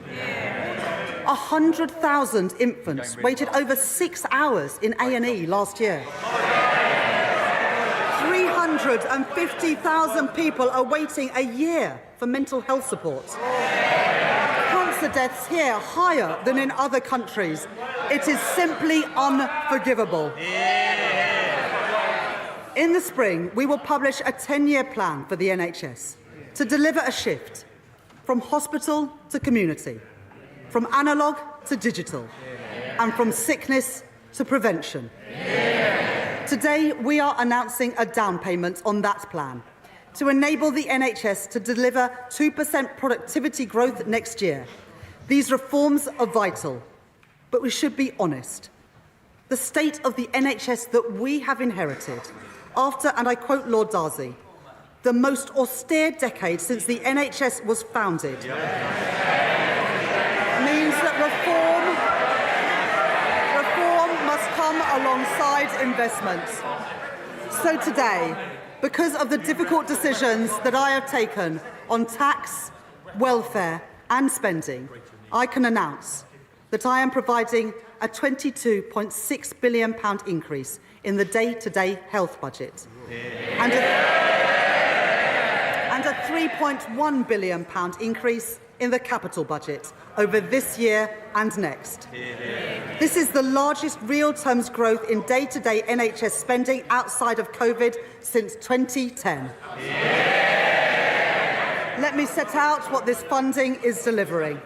100,000 infants waited over 6 hours in A&E last year. 350,000 people are waiting a year for mental health support. Cancer deaths here higher than in other countries. It is simply unforgivable. In the spring, we will publish a 10-year plan for the NHS to deliver a shift from hospital to community, from analogue to digital, and from sickness to prevention. Today, we are announcing a down payment on that plan to enable the NHS to deliver 2% productivity growth next year. These reforms are vital, but we should be honest. The state of the NHS that we have inherited after, and I quote Lord Darcy, the most austere decade since the NHS was founded, means that reform must come alongside investment. So today, because of the difficult decisions that I have taken on tax, welfare and spending, I can announce that I am providing a £22.6 billion increase in the day-to-day health budget and a £3.1 billion increase in the capital budget over this year and next. This is the largest real terms growth in day-to-day NHS spending outside of COVID since 2010. Let me set out what this funding is delivering.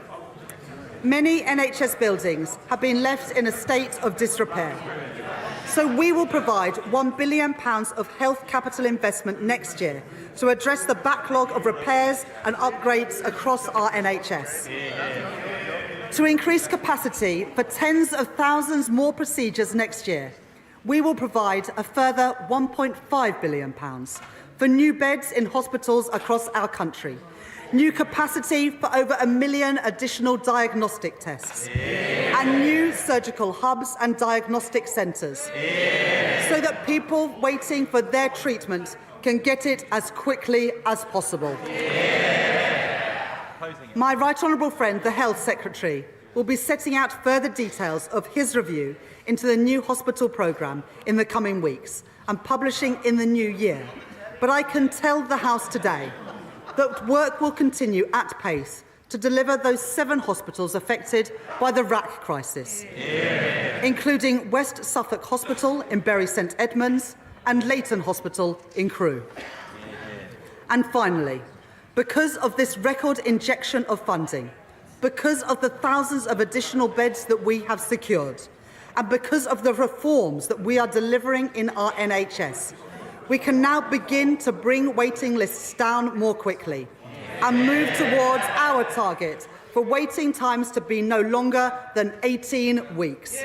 Many NHS buildings have been left in a state of disrepair. So we will provide £1 billion of health capital investment next year to address the backlog of repairs and upgrades across our NHS. To increase capacity for tens of thousands more procedures next year, we will provide a further £1.5 billion for new beds in hospitals across our country, new capacity for over 1 million additional diagnostic tests, and new surgical hubs and diagnostic centres, so that people waiting for their treatment can get it as quickly as possible. My Right Honourable friend, the Health Secretary, will be setting out further details of his review into the new hospital programme in the coming weeks and publishing in the new year. But I can tell the House today that work will continue at pace to deliver those 7 hospitals affected by the RAC crisis, including West Suffolk Hospital in Bury St Edmunds and Leighton Hospital in Crewe. And finally, because of this record injection of funding, because of the thousands of additional beds that we have secured, and because of the reforms that we are delivering in our NHS, we can now begin to bring waiting lists down more quickly and move towards our target for waiting times to be no longer than 18 weeks.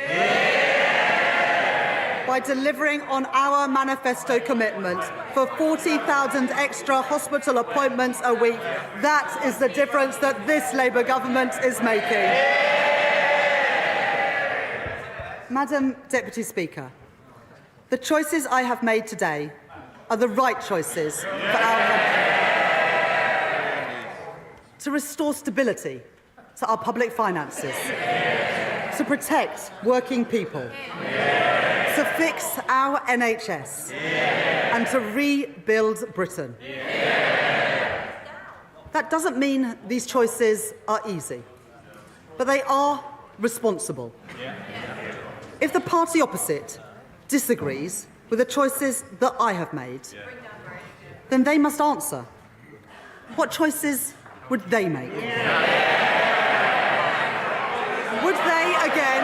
By delivering on our manifesto commitment for 40,000 extra hospital appointments a week, that is the difference that this Labour government is making. Madam Deputy Speaker, the choices I have made today are the right choices for our country. To restore stability to our public finances, to protect working people, to fix our NHS, and to rebuild Britain. That doesn't mean these choices are easy, but they are responsible. If the party opposite disagrees with the choices that I have made, then they must answer. What choices would they make? Would they again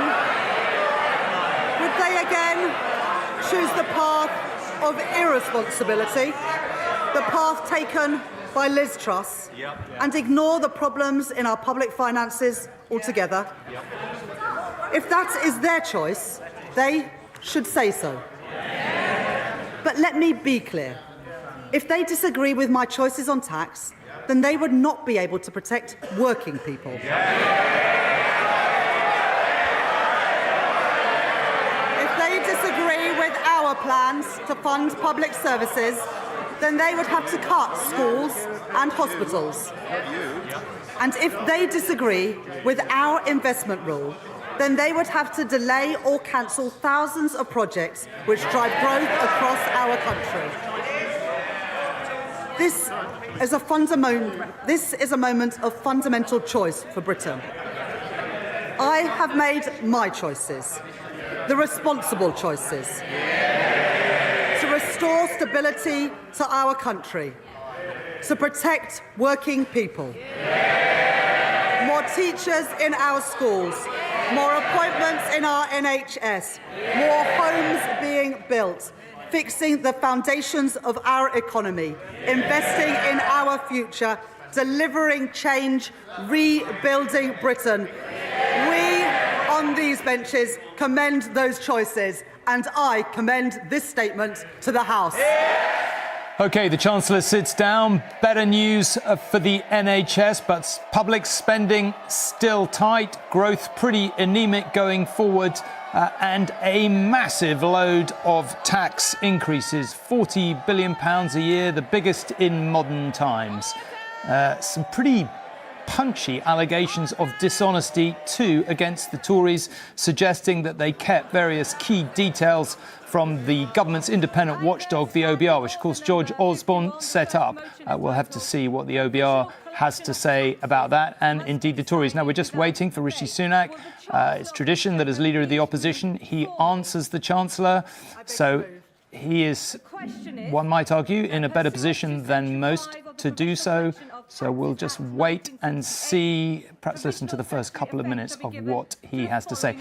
choose the path of irresponsibility, the path taken by Liz Truss, and ignore the problems in our public finances altogether? If that is their choice, they should say so. But let me be clear. If they disagree with my choices on tax, then they would not be able to protect working people. If they disagree with our plans to fund public services, then they would have to cut schools and hospitals. And if they disagree with our investment rule, then they would have to delay or cancel thousands of projects which drive growth across our country. This is a moment of fundamental choice for Britain. I have made my choices, the responsible choices, to restore stability to our country, to protect working people, more teachers in our schools, more appointments in our NHS, more homes being built, fixing the foundations of our economy, investing in our future, delivering change, rebuilding Britain. We on these benches commend those choices, and I commend this statement to the House. OK, the Chancellor sits down. Better news for the NHS, but public spending still tight, growth pretty anemic going forward, and a massive load of tax increases, £40 billion a year, the biggest in modern times. Some pretty punchy allegations of dishonesty too against the Tories, suggesting that they kept various key details from the government's independent watchdog, the OBR, which of course George Osborne set up. We'll have to see what the OBR has to say about that, and indeed the Tories. Now we're just waiting for Rishi Sunak. It's tradition that as leader of the opposition, he answers the Chancellor. So he is, one might argue, in a better position than most to do so. So we'll just wait and see, perhaps listen to the first couple of minutes of what he has to say.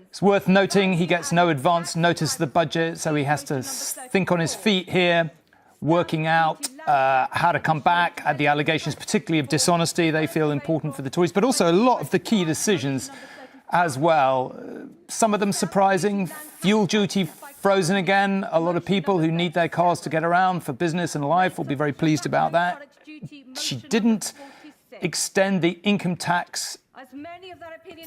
It's worth noting he gets no advance notice of the budget, so he has to think on his feet here, working out how to come back at the allegations, particularly of dishonesty. They feel important for the Tories, but also a lot of the key decisions as well. Some of them surprising. Fuel duty frozen again. A lot of people who need their cars to get around for business and life will be very pleased about that. She didn't extend the income tax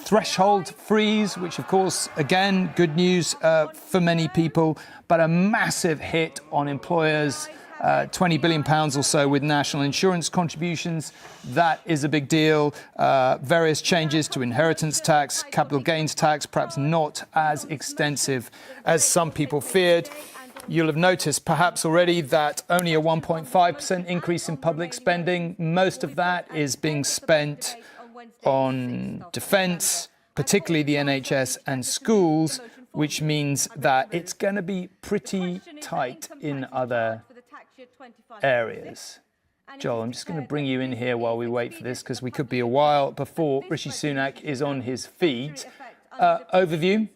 threshold freeze, which of course, again, good news for many people, but a massive hit on employers £20 billion or so with national insurance contributions. That is a big deal. Various changes to inheritance tax, capital gains tax, perhaps not as extensive as some people feared. You'll have noticed perhaps already that only a 1.5% increase in public spending. Most of that is being spent on defence, particularly the NHS and schools, which means that it's going to be pretty tight in other areas. Joel, I'm just going to bring you in here while we wait for this, because we could be a while before Rishi Sunak is on his feet. Overview?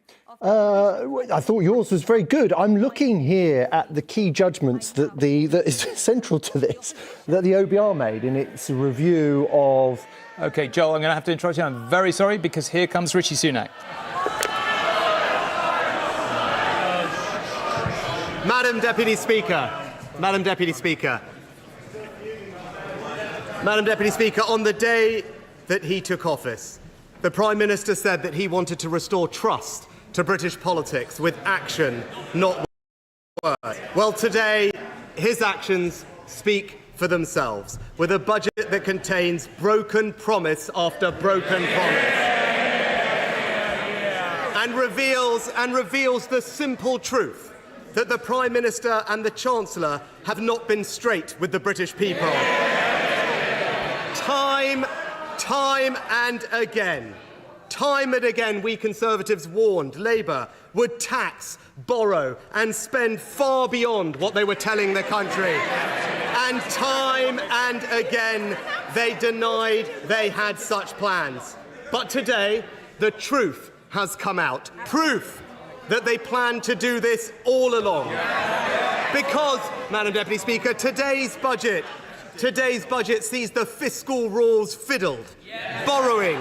I thought yours was very good. I'm looking here at the key judgments that is central to this, that the OBR made in its review of... OK, Joel, I'm going to have to interrupt you. I'm very sorry, because here comes Rishi Sunak. Madam Deputy Speaker, Madam Deputy Speaker, Madam Deputy Speaker, on the day that he took office, the Prime Minister said that he wanted to restore trust to British politics with action, not words. Well, today, his actions speak for themselves, with a budget that contains broken promise after broken promise, and reveals the simple truth that the Prime Minister and the Chancellor have not been straight with the British people. Time and again, we Conservatives warned Labour would tax, borrow and spend far beyond what they were telling the country. And time and again, they denied they had such plans. But today, the truth has come out. Proof that they planned to do this all along. Because, Madam Deputy Speaker, today's budget sees the fiscal rules fiddled, borrowing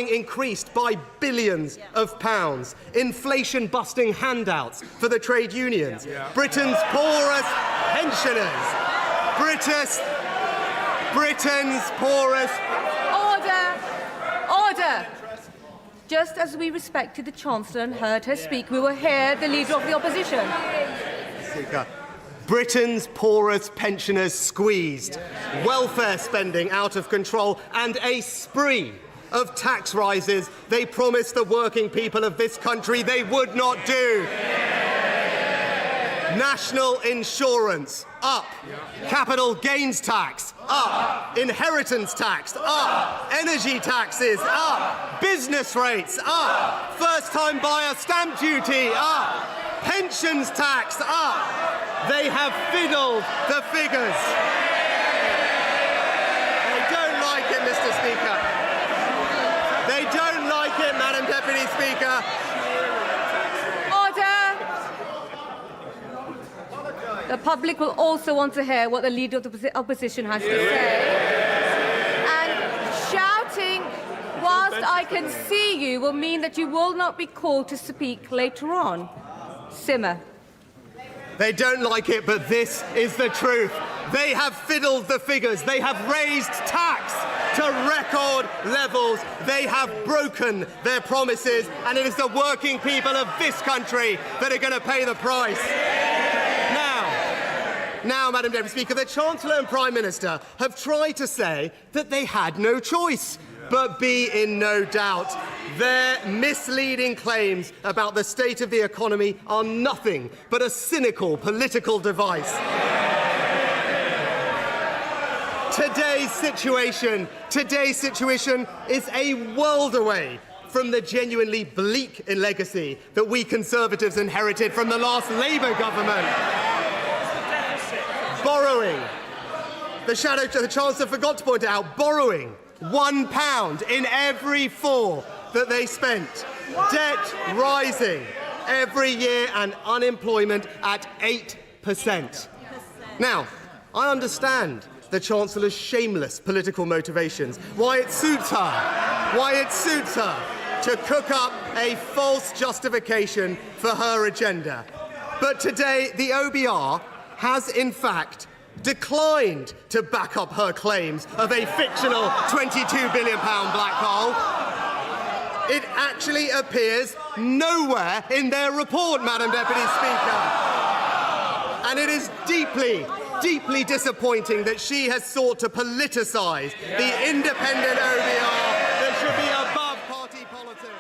increased by billions of pounds, inflation-busting handouts for the trade unions, Britain's poorest pensioners, Britain's poorest... Order! Just as we respected the Chancellor and heard her speak, we will hear the Leader of the Opposition. Speaker, Britain's poorest pensioners squeezed, welfare spending out of control, and a spree of tax rises they promised the working people of this country they would not do. National insurance, up. Capital gains tax, up. Inheritance tax, up. Energy taxes, up. Business rates, up. First-time buyer stamp duty, up. Pensions tax, up. They have fiddled the figures. They don't like it, Mr. Speaker. They don't like it, Madam Deputy Speaker. The public will also want to hear what the Leader of the Opposition has to say. And shouting whilst I can see you will mean that you will not be called to speak later on. Simmer. They don't like it, but this is the truth. They have fiddled the figures. They have raised tax to record levels. They have broken their promises, and it is the working people of this country that are going to pay the price. Now, Madam Deputy Speaker, the Chancellor and Prime Minister have tried to say that they had no choice. But be in no doubt, their misleading claims about the state of the economy are nothing but a cynical political device. Today's situation is a world away from the genuinely bleak legacy that we Conservatives inherited from the last Labour government. Borrowing. The Chancellor forgot to point out, borrowing £1 in every 4 that they spent. Debt rising every year and unemployment at 8%. Now, I understand the Chancellor's shameless political motivations, why it suits her to cook up a false justification for her agenda. But today, the OBR has, in fact, declined to back up her claims of a fictional £22 billion black hole. It actually appears nowhere in their report, Madam Deputy Speaker. And it is deeply, deeply disappointing that she has sought to politicise the independent OBR that should be above party politics.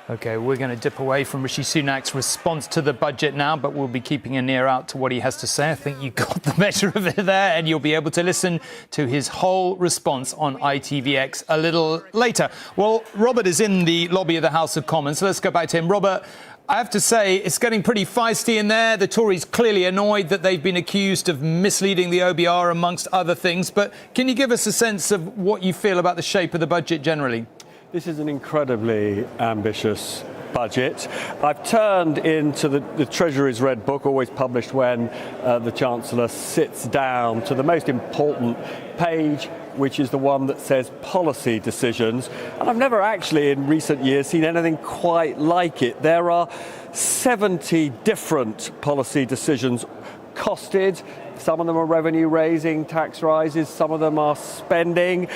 OK, we're going to dip away from Rishi Sunak's response to the budget now, but we'll be keeping an ear out to what he has to say. I think you got the measure of it there, and you'll be able to listen to his whole response on ITVX a little later. Well, Robert is in the lobby of the House of Commons, so let's go back to him. Robert, I have to say, it's getting pretty feisty in there. The Tories clearly annoyed that they've been accused of misleading the OBR, amongst other things. But can you give us a sense of what you feel about the shape of the budget generally? This is an incredibly ambitious budget. I've turned into the Treasury's Red Book, always published when the Chancellor sits down, to the most important page, which is the one that says policy decisions. And I've never actually in recent years seen anything quite like it. There are 70 different policy decisions costed. Some of them are revenue raising, tax rises, some of them are spending.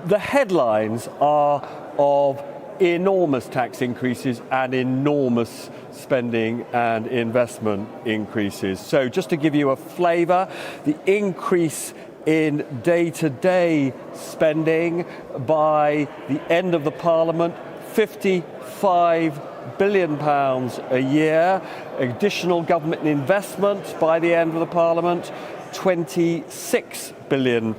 The headlines are of enormous tax increases and enormous spending and investment increases. So just to give you a flavour, the increase in day-to-day spending by the end of the Parliament, £55 billion a year. Additional government investment by the end of the Parliament, £26 billion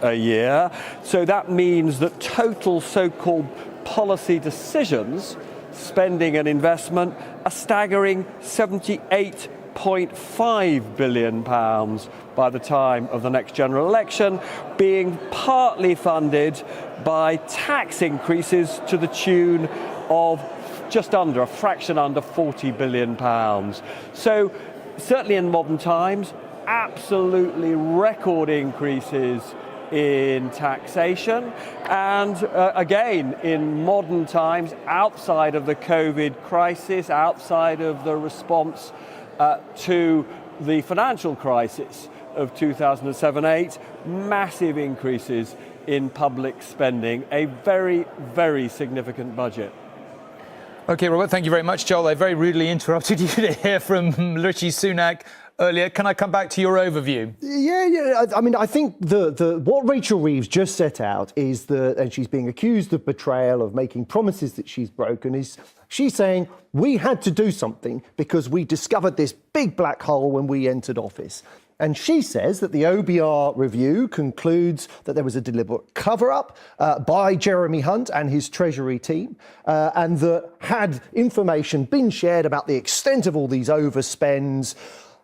a year. So that means that total so-called policy decisions, spending and investment, a staggering £78.5 billion by the time of the next general election, being partly funded by tax increases to the tune of just under, a fraction under £40 billion. So certainly in modern times, absolutely record increases in taxation, and again in modern times, outside of the COVID crisis, outside of the response to the financial crisis of 2007-8, massive increases in public spending, a very, very significant budget. OK, Robert, thank you very much. Joel, I very rudely interrupted you to hear from Rishi Sunak earlier. Can I come back to your overview? Yeah. I mean, I think what Rachel Reeves just set out is and she's being accused of betrayal, of making promises that she's broken, is she's saying we had to do something because we discovered this big black hole when we entered office. And she says that the OBR review concludes that there was a deliberate cover-up by Jeremy Hunt and his Treasury team, and that had information been shared about the extent of all these overspends,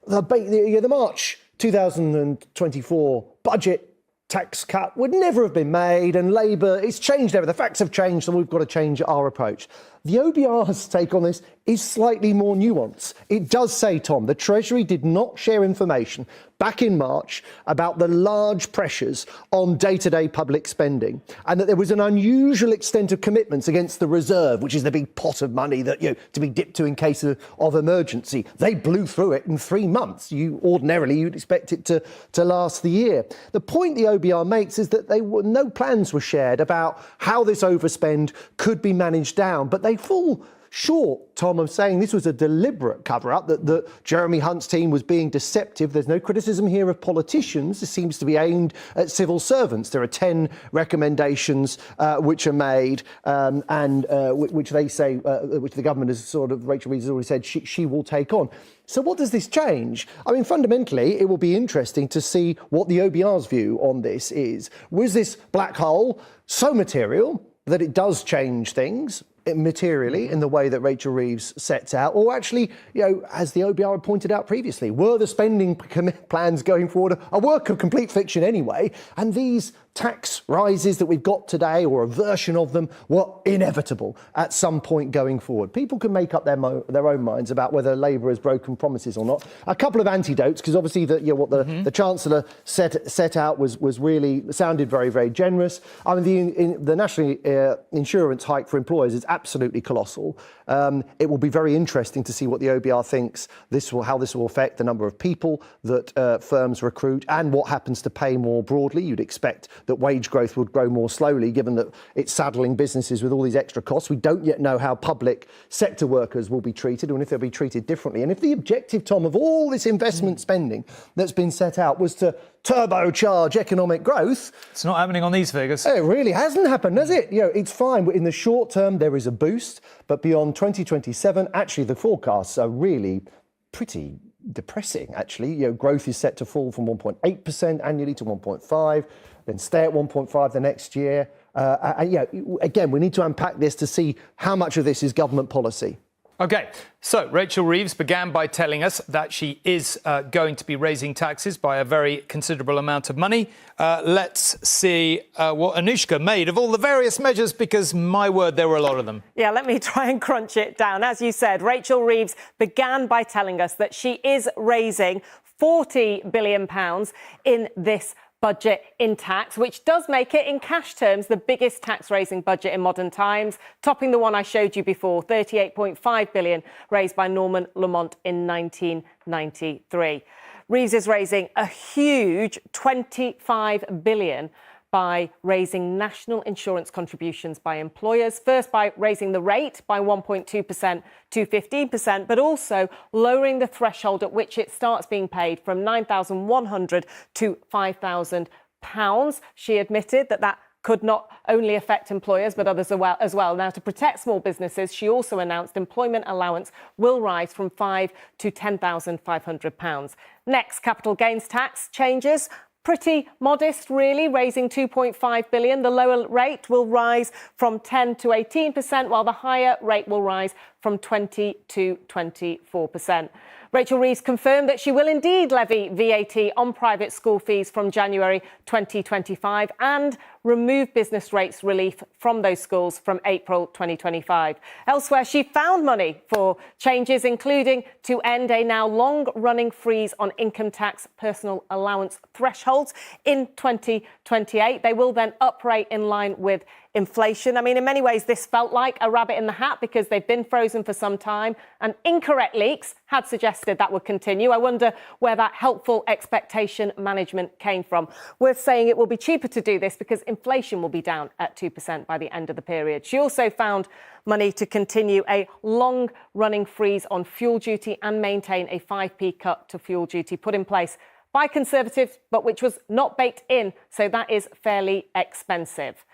the March 2024 budget tax cut would never have been made, and Labour, it's changed everything. The facts have changed, and we've got to change our approach. The OBR's take on this is slightly more nuanced. It does say, Tom, the Treasury did not share information back in March about the large pressures on day-to-day public spending, and that there was an unusual extent of commitments against the reserve, which is the big pot of money that to be dipped to in case of emergency. They blew through it in 3 months. Ordinarily, you'd expect it to last the year. The point the OBR makes is that no plans were shared about how this overspend could be managed down, but they fall short, Tom, of saying this was a deliberate cover-up, that Jeremy Hunt's team was being deceptive. There's no criticism here of politicians. This seems to be aimed at civil servants. There are 10 recommendations which are made and which they say, which the government has Rachel Reeves has already said she will take on. So what does this change? I mean, fundamentally, it will be interesting to see what the OBR's view on this is. Was this black hole so material that it does change things materially in the way that Rachel Reeves sets out, or actually, as the OBR had pointed out previously, were the spending plans going forward a work of complete fiction anyway, and these tax rises that we've got today, or a version of them, were inevitable at some point going forward? People can make up their own minds about whether Labour has broken promises or not. A couple of antidotes, because obviously what the Chancellor set out was really sounded very, very generous. I mean, the national insurance hike for employers is absolutely colossal. It will be very interesting to see what the OBR thinks how this will affect the number of people that firms recruit and what happens to pay more broadly. You'd expect that wage growth would grow more slowly, given that it's saddling businesses with all these extra costs. We don't yet know how public sector workers will be treated and if they'll be treated differently. And if the objective, Tom, of all this investment spending that's been set out was to turbocharge economic growth... It's not happening on these figures. It really hasn't happened, has it? It's fine. In the short term, there is a boost, but beyond 2027, actually, the forecasts are really pretty depressing, actually. Growth is set to fall from 1.8% annually to 1.5%, then stay at 1.5% the next year. Again, we need to unpack this to see how much of this is government policy. OK, so Rachel Reeves began by telling us that she is going to be raising taxes by a very considerable amount of money. Let's see what Anushka made of all the various measures, because, my word, there were a lot of them. Yeah, let me try and crunch it down. As you said, Rachel Reeves began by telling us that she is raising £40 billion in this budget in tax, which does make it, in cash terms, the biggest tax-raising budget in modern times, topping the one I showed you before, £38.5 billion, raised by Norman Lamont in 1993. Reeves is raising a huge £25 billion by raising national insurance contributions by employers, first by raising the rate by 1.2% to 15%, but also lowering the threshold at which it starts being paid from £9,100 to £5,000. She admitted that could not only affect employers but others as well. Now, to protect small businesses, she also announced employment allowance will rise from £5,000 to £10,500. Next, capital gains tax changes. Pretty modest, really, raising £2.5 billion. The lower rate will rise from 10% to 18%, while the higher rate will rise from 20% to 24%. Rachel Reeves confirmed that she will indeed levy VAT on private school fees from January 2025 and remove business rates relief from those schools from April 2025. Elsewhere, she found money for changes, including to end a now long-running freeze on income tax personal allowance thresholds in 2028. They will then uprate in line with inflation. I mean, in many ways, this felt like a rabbit in the hat because they've been frozen for some time, and incorrect leaks had suggested that would continue. I wonder where that helpful expectation management came from. Worth saying, it will be cheaper to do this because inflation will be down at 2% by the end of the period. She also found money to continue a long-running freeze on fuel duty and maintain a 5p cut to fuel duty put in place by Conservatives, but which was not baked in, so that is fairly expensive.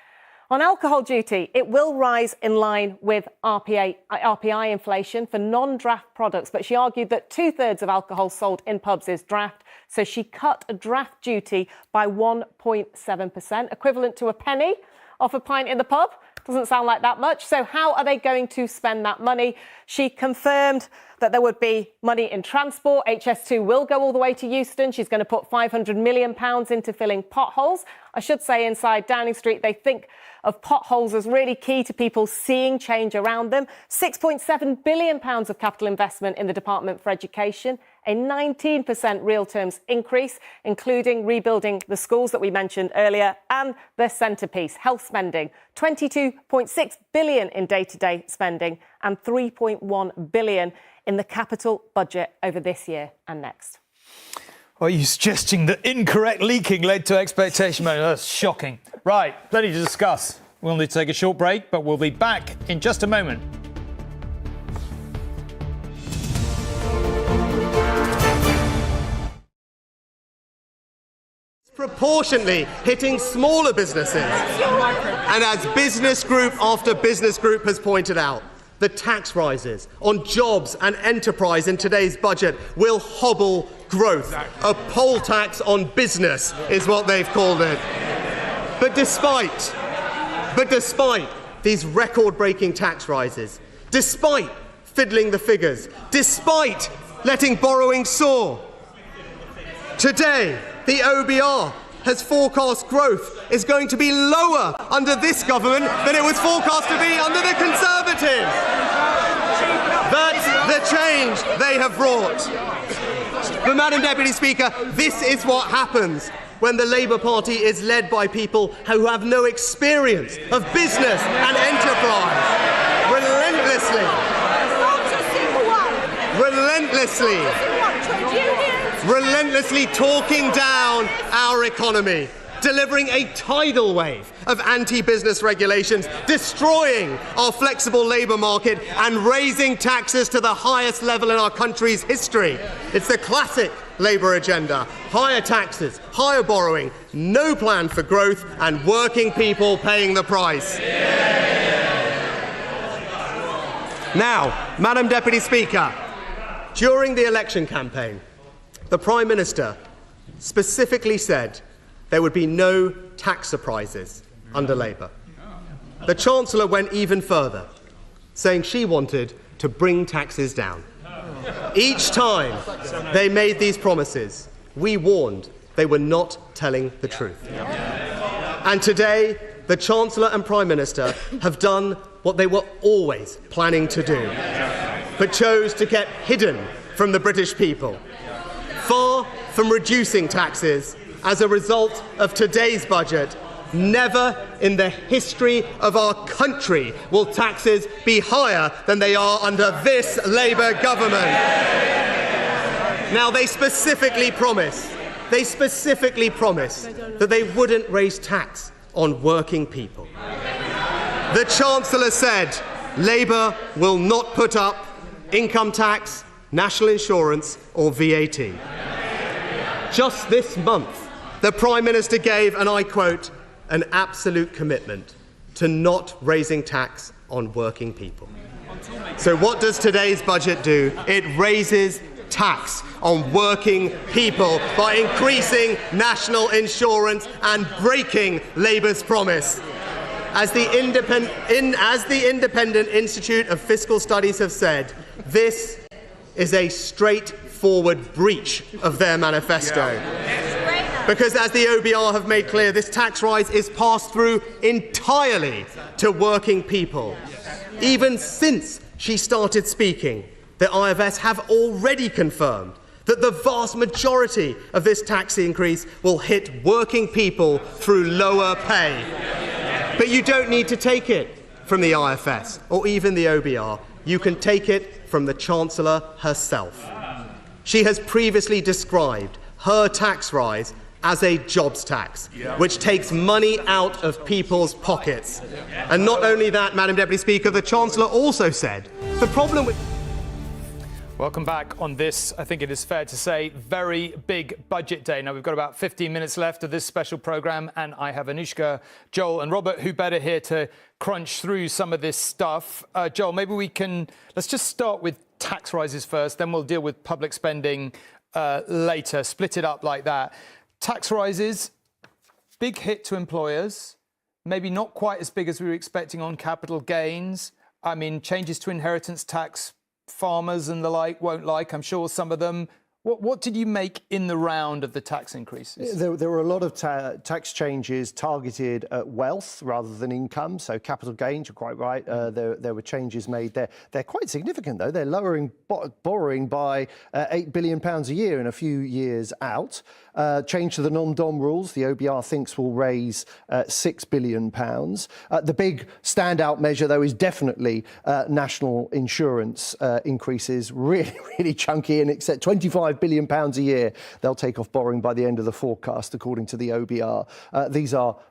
On alcohol duty, it will rise in line with RPI inflation for non-draft products, but she argued that 2/3 of alcohol sold in pubs is draft, so she cut draft duty by 1.7%, equivalent to a penny off a pint in the pub. Doesn't sound like that much. So how are they going to spend that money? She confirmed that there would be money in transport. HS2 will go all the way to Euston. She's going to put £500 million into filling potholes. I should say inside Downing Street, they think of potholes as really key to people seeing change around them. £6.7 billion of capital investment in the Department for Education, a 19% real terms increase, including rebuilding the schools that we mentioned earlier, and the centrepiece, health spending, £22.6 billion in day-to-day spending and £3.1 billion in the capital budget over this year and next. Are you suggesting that incorrect leaking led to expectation management? That's shocking. Right, plenty to discuss. We'll need to take a short break, but we'll be back in just a moment. Proportionately hitting smaller businesses. And as business group after business group has pointed out, the tax rises on jobs and enterprise in today's budget will hobble growth. A poll tax on business is what they've called it. But despite these record-breaking tax rises, despite fiddling the figures, despite letting borrowing soar, today the OBR has forecast growth is going to be lower under this government than it was forecast to be under the Conservatives. That's the change they have wrought. But, Madam Deputy Speaker, this is what happens when the Labour Party is led by people who have no experience of business and enterprise. Relentlessly talking down our economy. delivering a tidal wave of anti-business regulations, destroying our flexible labour market and raising taxes to the highest level in our country's history. It's the classic Labour agenda: higher taxes, higher borrowing, no plan for growth, and working people paying the price. Now, Madam Deputy Speaker, during the election campaign, the Prime Minister specifically said there would be no tax surprises under Labour. The Chancellor went even further, saying she wanted to bring taxes down. Each time they made these promises, we warned they were not telling the truth. And today, the Chancellor and Prime Minister have done what they were always planning to do, but chose to get hidden from the British people. Far from reducing taxes as a result of today's budget, never in the history of our country will taxes be higher than they are under this Labour government. Now, they specifically promised that they wouldn't raise tax on working people. The Chancellor said Labour will not put up income tax, national insurance or VAT. Just this month, the Prime Minister gave, and I quote, an absolute commitment to not raising tax on working people. So what does today's budget do? It raises tax on working people by increasing national insurance and breaking Labour's promise. As the Independent Institute of Fiscal Studies have said, this is a straightforward breach of their manifesto. Because as the OBR have made clear, this tax rise is passed through entirely to working people. Even since she started speaking, the IFS have already confirmed that the vast majority of this tax increase will hit working people through lower pay. But you don't need to take it from the IFS or even the OBR. You can take it from the Chancellor herself. She has previously described her tax rise as a jobs tax, which takes money out of people's pockets. And not only that, Madam Deputy Speaker, the Chancellor also said the problem with... Welcome back on this, I think it is fair to say, very big budget day. Now, we've got about 15 minutes left of this special programme, and I have Anushka, Joel and Robert, who better here to crunch through some of this stuff. Joel, maybe let's just start with tax rises first, then we'll deal with public spending later, split it up like that. Tax rises, big hit to employers, maybe not quite as big as we were expecting on capital gains. I mean, changes to inheritance tax, farmers and the like won't like, I'm sure some of them. What did you make in the round of the tax increases? There were a lot of tax changes targeted at wealth rather than income. So capital gains, you're quite right. There were changes made there. They're quite significant, though. They're lowering borrowing by £8 billion a year in a few years out. Change to the non-dom rules, the OBR thinks will raise £6 billion. The big standout measure, though, is definitely national insurance increases, really chunky, and except £25 billion a year they'll take off borrowing by the end of the forecast, according to the OBR.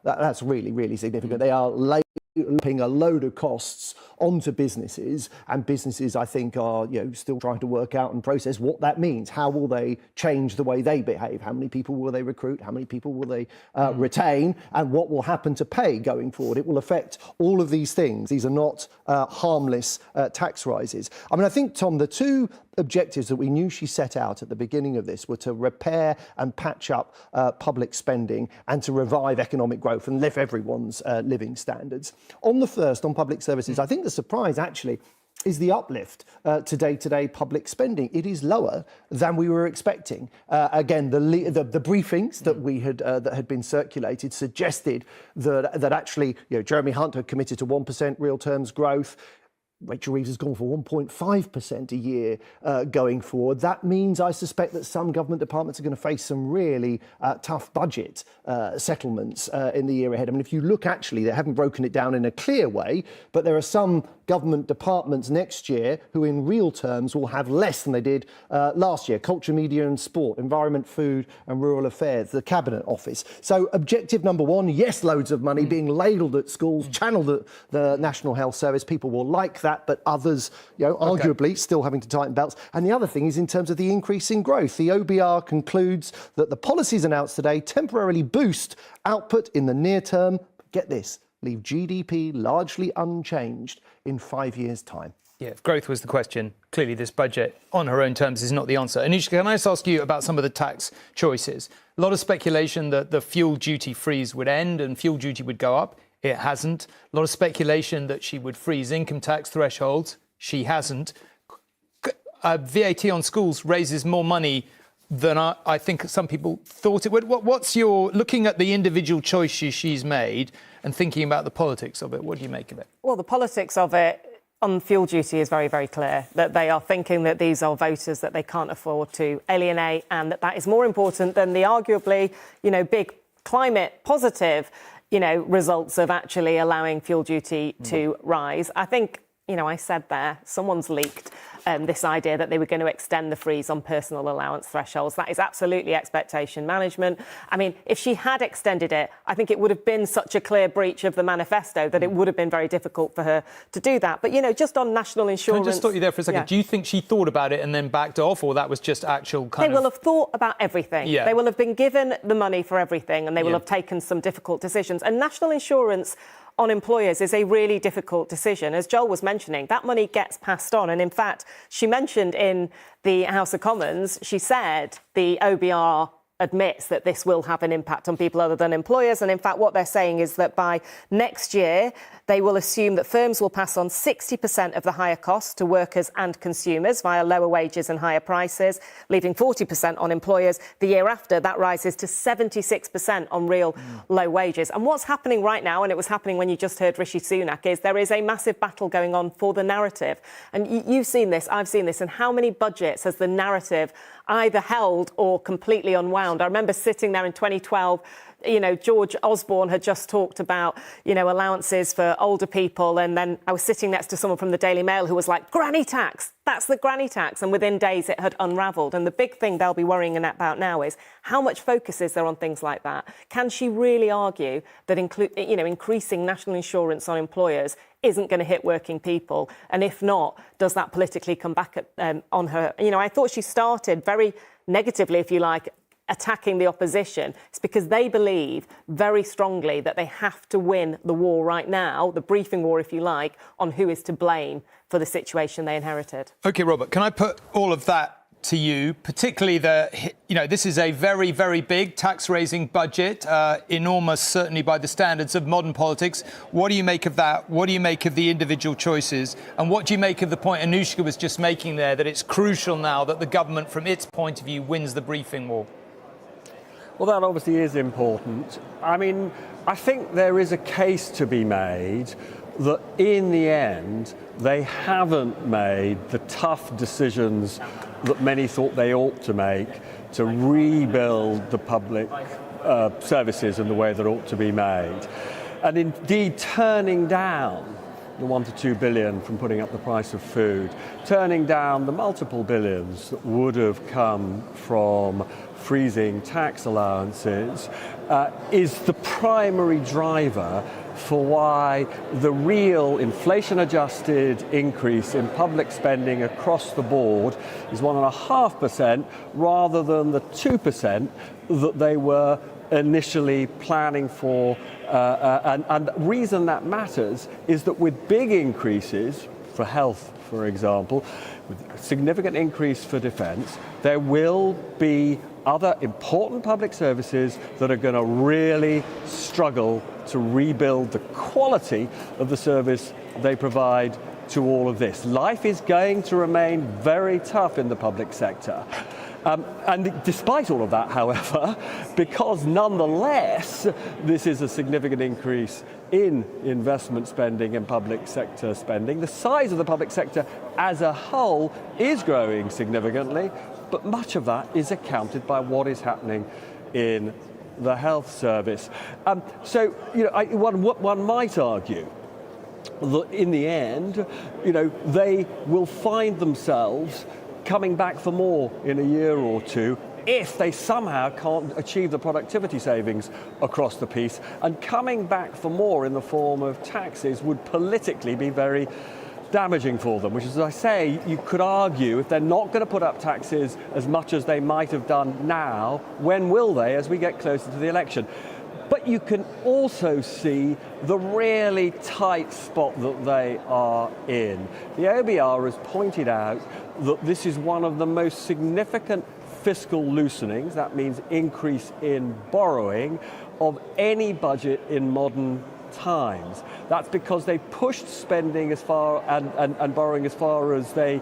That's really significant. They are looping a load of costs onto businesses, and businesses, I think, are still trying to work out and process what that means. How will they change the way they behave? How many people will they recruit? How many people will they retain? And what will happen to pay going forward? It will affect all of these things. These are not harmless tax rises. I mean, I think, Tom, the two objectives that we knew she set out at the beginning of this were to repair and patch up public spending and to revive economic growth and lift everyone's living standards. On the first, on public services, I think the surprise actually is the uplift to day-to-day public spending. It is lower than we were expecting. Again, the briefings that we had that had been circulated suggested that actually Jeremy Hunt had committed to 1% real terms growth. Rachel Reeves has gone for 1.5% a year going forward. That means, I suspect, that some government departments are going to face some really tough budget settlements in the year ahead. I mean, if you look, actually, they haven't broken it down in a clear way, but there are some government departments next year who, in real terms, will have less than they did last year. Culture, Media and Sport, Environment, Food and Rural Affairs, the Cabinet Office. So objective number one, yes, loads of money being ladled at schools, channelled at the National Health Service. People will like that, but others, arguably still having to tighten belts. And the other thing is in terms of the increase in growth. The OBR concludes that the policies announced today temporarily boost output in the near term. Get this, leave GDP largely unchanged in 5 years' time. Yeah, if growth was the question, clearly this budget on her own terms is not the answer. Anushka, can I just ask you about some of the tax choices? A lot of speculation that the fuel duty freeze would end and fuel duty would go up. It hasn't. A lot of speculation that she would freeze income tax thresholds. She hasn't. VAT on schools raises more money than I think some people thought it would. What's your, looking at the individual choices she's made and thinking about the politics of it, what do you make of it? Well, the politics of it on fuel duty is very, very clear, that they are thinking that these are voters that they can't afford to alienate, and that is more important than the arguably, big climate positive, results of actually allowing fuel duty to rise. I think, I said there, someone's leaked this idea that they were going to extend the freeze on personal allowance thresholds. That is absolutely expectation management. I mean, if she had extended it, I think it would have been such a clear breach of the manifesto that it would have been very difficult for her to do that. But, just on national insurance... Can I just stop you there for a second? Yeah. Do you think she thought about it and then backed off, or that was just actual They will have thought about everything. Yeah. They will have been given the money for everything, and they will have taken some difficult decisions. And national insurance on employers is a really difficult decision. As Joel was mentioning, that money gets passed on. And in fact, she mentioned in the House of Commons, she said the OBR admits that this will have an impact on people other than employers. And in fact, what they're saying is that by next year, they will assume that firms will pass on 60% of the higher costs to workers and consumers via lower wages and higher prices, leaving 40% on employers. The year after, that rises to 76% on real low wages. And what's happening right now, and it was happening when you just heard Rishi Sunak, is there is a massive battle going on for the narrative. And you've seen this, I've seen this, and how many budgets has the narrative either held or completely unwound? I remember sitting there in 2012, George Osborne had just talked about, allowances for older people. And then I was sitting next to someone from the Daily Mail who was like, granny tax, that's the granny tax. And within days it had unravelled. And the big thing they'll be worrying about now is how much focus is there on things like that? Can she really argue that increasing national insurance on employers isn't going to hit working people? And if not, does that politically come back on her? I thought she started very negatively, if you like, attacking the opposition. It's because they believe very strongly that they have to win the war right now, the briefing war, if you like, on who is to blame for the situation they inherited. OK, Robert, can I put all of that to you, particularly this is a very, very big tax-raising budget, enormous, certainly by the standards of modern politics. What do you make of that? What do you make of the individual choices? And what do you make of the point Anushka was just making there, that it's crucial now that the government, from its point of view, wins the briefing war? Well, that obviously is important. I mean, I think there is a case to be made that in the end, they haven't made the tough decisions that many thought they ought to make to rebuild the public services in the way that ought to be made. And indeed, turning down the $1 to $2 billion from putting up the price of food, turning down the multiple billions that would have come from freezing tax allowances is the primary driver for why the real inflation-adjusted increase in public spending across the board is 1.5% rather than the 2% that they were initially planning for. And the reason that matters is that with big increases for health, for example, with a significant increase for defence, there will be other important public services that are going to really struggle to rebuild the quality of the service they provide to all of this. Life is going to remain very tough in the public sector. And despite all of that, however, because nonetheless this is a significant increase in investment spending and public sector spending, the size of the public sector as a whole is growing significantly, but much of that is accounted by what is happening in the health service. So, one might argue that in the end, they will find themselves coming back for more in a year or two if they somehow can't achieve the productivity savings across the piece. And coming back for more in the form of taxes would politically be very damaging for them, which, as I say, you could argue if they're not going to put up taxes as much as they might have done now, when will they as we get closer to the election? But you can also see the really tight spot that they are in. The OBR has pointed out that this is one of the most significant fiscal loosenings, that means increase in borrowing, of any budget in modern times. That's because they pushed spending as far and borrowing as far as they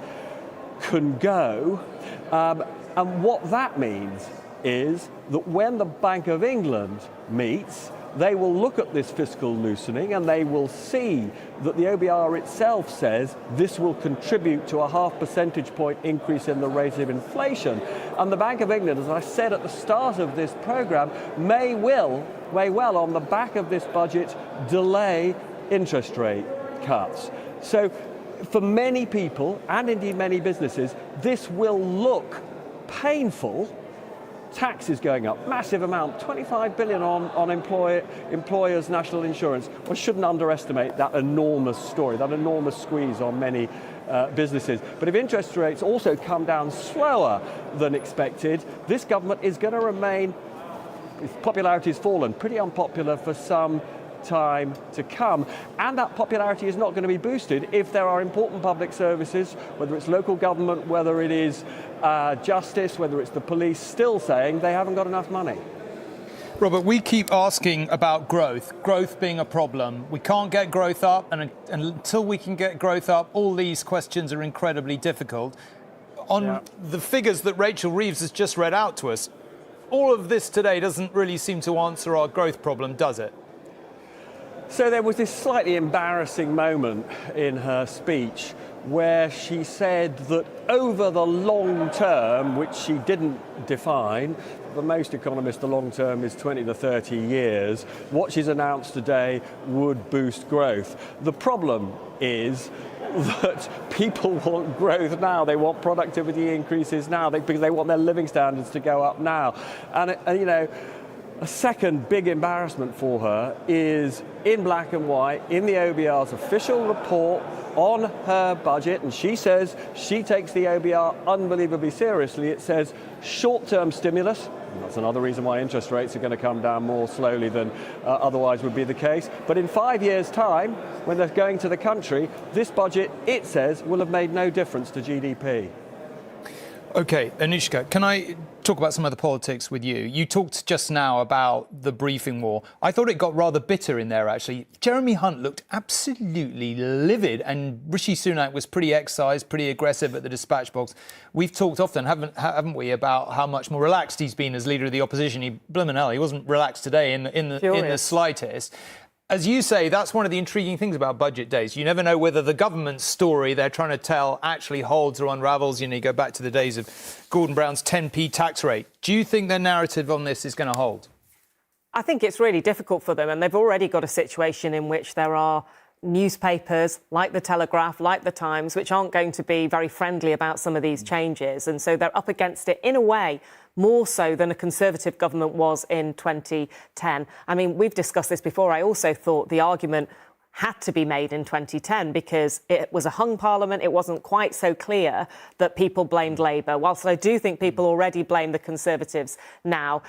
can go. And what that means is that when the Bank of England meets, they will look at this fiscal loosening and they will see that the OBR itself says this will contribute to a 0.5 percentage point increase in the rate of inflation. And the Bank of England, as I said at the start of this programme, may well on the back of this budget delay interest rate cuts. So for many people, and indeed many businesses, this will look painful. Taxes going up, massive amount, 25 billion on employers' national insurance. One shouldn't underestimate that enormous story, that enormous squeeze on many businesses. But if interest rates also come down slower than expected, this government is going to remain, its popularity has fallen, pretty unpopular for some time to come, and that popularity is not going to be boosted if there are important public services, whether it's local government, whether it is justice, whether it's the police, still saying they haven't got enough money. Robert, we keep asking about growth being a problem. We can't get growth up, and until we can get growth up, all these questions are incredibly difficult. On the figures that Rachel Reeves has just read out to us, all of this today doesn't really seem to answer our growth problem, does it? So there was this slightly embarrassing moment in her speech where she said that over the long term, which she didn't define, for most economists the long term is 20 to 30 years, what she's announced today would boost growth. The problem is that people want growth now. They want productivity increases now because they want their living standards to go up now. And a second big embarrassment for her is in black and white in the OBR's official report on her budget, and she says she takes the OBR unbelievably seriously. It says short-term stimulus, and that's another reason why interest rates are going to come down more slowly than otherwise would be the case. But in 5 years' time, when they're going to the country, this budget, it says, will have made no difference to GDP. OK, Anushka, can I talk about some of the politics with you? You talked just now about the briefing war. I thought it got rather bitter in there, actually. Jeremy Hunt looked absolutely livid, and Rishi Sunak was pretty excised, pretty aggressive at the dispatch box. We've talked often, haven't we, about how much more relaxed he's been as leader of the opposition. He wasn't relaxed today in the slightest. As you say, that's one of the intriguing things about budget days. You never know whether the government's story they're trying to tell actually holds or unravels. You go back to the days of Gordon Brown's 10p tax rate. Do you think their narrative on this is going to hold? I think it's really difficult for them, and they've already got a situation in which there are newspapers like the Telegraph, like the Times, which aren't going to be very friendly about some of these changes. And so they're up against it in a way more so than a Conservative government was in 2010. I mean, we've discussed this before. I also thought the argument had to be made in 2010 because it was a hung parliament. It wasn't quite so clear that people blamed Labour, whilst I do think people already blame the Conservatives now.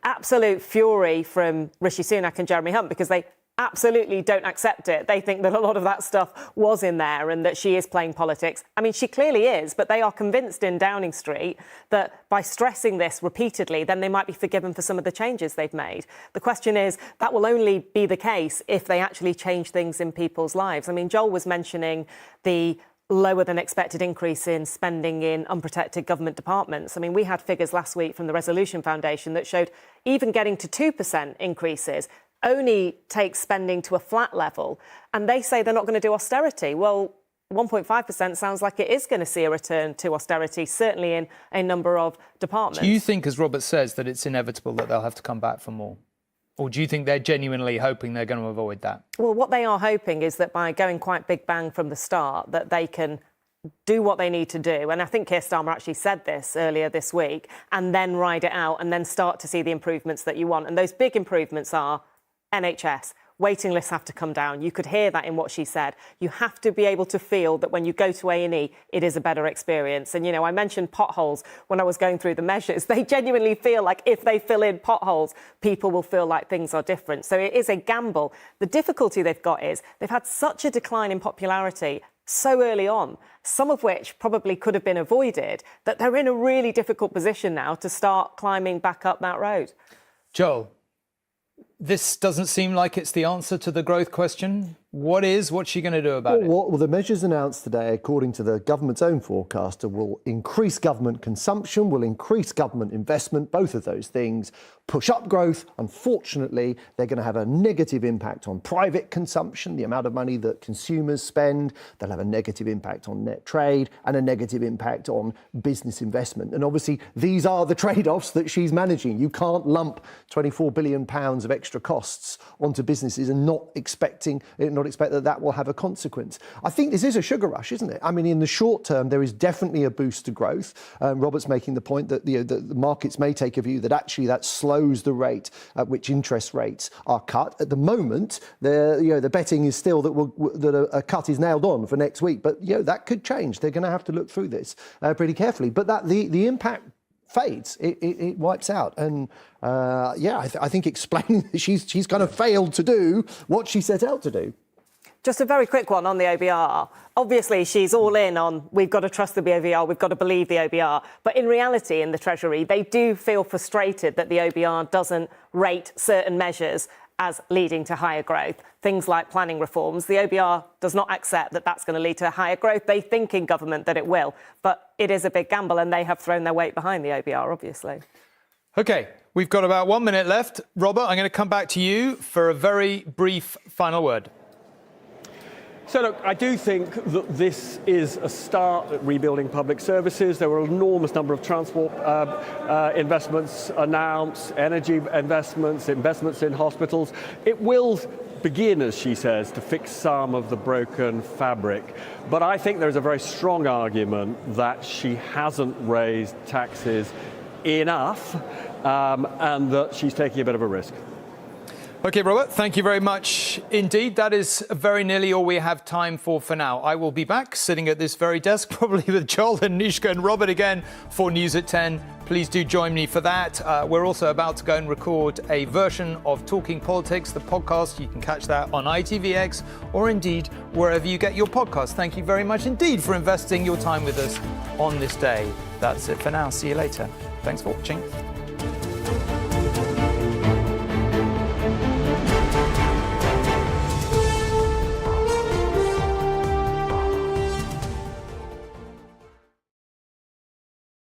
Absolute fury from Rishi Sunak and Jeremy Hunt because they absolutely don't accept it. They think that a lot of that stuff was in there and that she is playing politics. I mean, she clearly is, but they are convinced in Downing Street that by stressing this repeatedly, then they might be forgiven for some of the changes they've made. The question is, that will only be the case if they actually change things in people's lives. I mean, Joel was mentioning the lower than expected increase in spending in unprotected government departments. I mean, we had figures last week from the Resolution Foundation that showed even getting to 2% increases only takes spending to a flat level. And they say they're not going to do austerity. Well, 1.5% sounds like it is going to see a return to austerity, certainly in a number of departments. Do you think, as Robert says, that it's inevitable that they'll have to come back for more? Or do you think they're genuinely hoping they're going to avoid that? Well, what they are hoping is that by going quite big bang from the start, that they can do what they need to do. And I think Keir Starmer actually said this earlier this week, and then ride it out and then start to see the improvements that you want. And those big improvements are NHS. Waiting lists have to come down. You could hear that in what she said. You have to be able to feel that when you go to A&E, it is a better experience. And, you know, I mentioned potholes when I was going through the measures. They genuinely feel like if they fill in potholes, people will feel like things are different. So it is a gamble. The difficulty they've got is they've had such a decline in popularity so early on, some of which probably could have been avoided, that they're in a really difficult position now to start climbing back up that road. Joel, this doesn't seem like it's the answer to the growth question. What's she going to do about it? Well, the measures announced today, according to the government's own forecaster, will increase government consumption, will increase government investment. Both of those things push up growth. Unfortunately, they're going to have a negative impact on private consumption, the amount of money that consumers spend. They'll have a negative impact on net trade and a negative impact on business investment. And obviously, these are the trade-offs that she's managing. You can't lump £24 billion of extra costs onto businesses and not expect that will have a consequence. I think this is a sugar rush, isn't it? I mean, in the short term, there is definitely a boost to growth. Robert's making the point that the markets may take a view that actually that slows the rate at which interest rates are cut. At the moment, the betting is still that a cut is nailed on for next week. But that could change. They're going to have to look through this pretty carefully. But that the impact fades, it wipes out. And I think explaining that she's kind of failed to do what she set out to do. Just a very quick one on the OBR. Obviously, she's all in on we've got to trust the OBR, we've got to believe the OBR. But in reality, in the Treasury, they do feel frustrated that the OBR doesn't rate certain measures as leading to higher growth. Things like planning reforms. The OBR does not accept that that's going to lead to higher growth. They think in government that it will. But it is a big gamble, and they have thrown their weight behind the OBR, obviously. OK, we've got about 1 minute left. Robert, I'm going to come back to you for a very brief final word. So, look, I do think that this is a start at rebuilding public services. There were an enormous number of transport investments announced, energy investments, investments in hospitals. It will begin, as she says, to fix some of the broken fabric. But I think there's a very strong argument that she hasn't raised taxes enough and that she's taking a bit of a risk. OK, Robert, thank you very much indeed. That is very nearly all we have time for now. I will be back sitting at this very desk, probably with Joel and Nushka and Robert again for News at 10. Please do join me for that. We're also about to go and record a version of Talking Politics, the podcast. You can catch that on ITVX or indeed wherever you get your podcasts. Thank you very much indeed for investing your time with us on this day. That's it for now. See you later. Thanks for watching.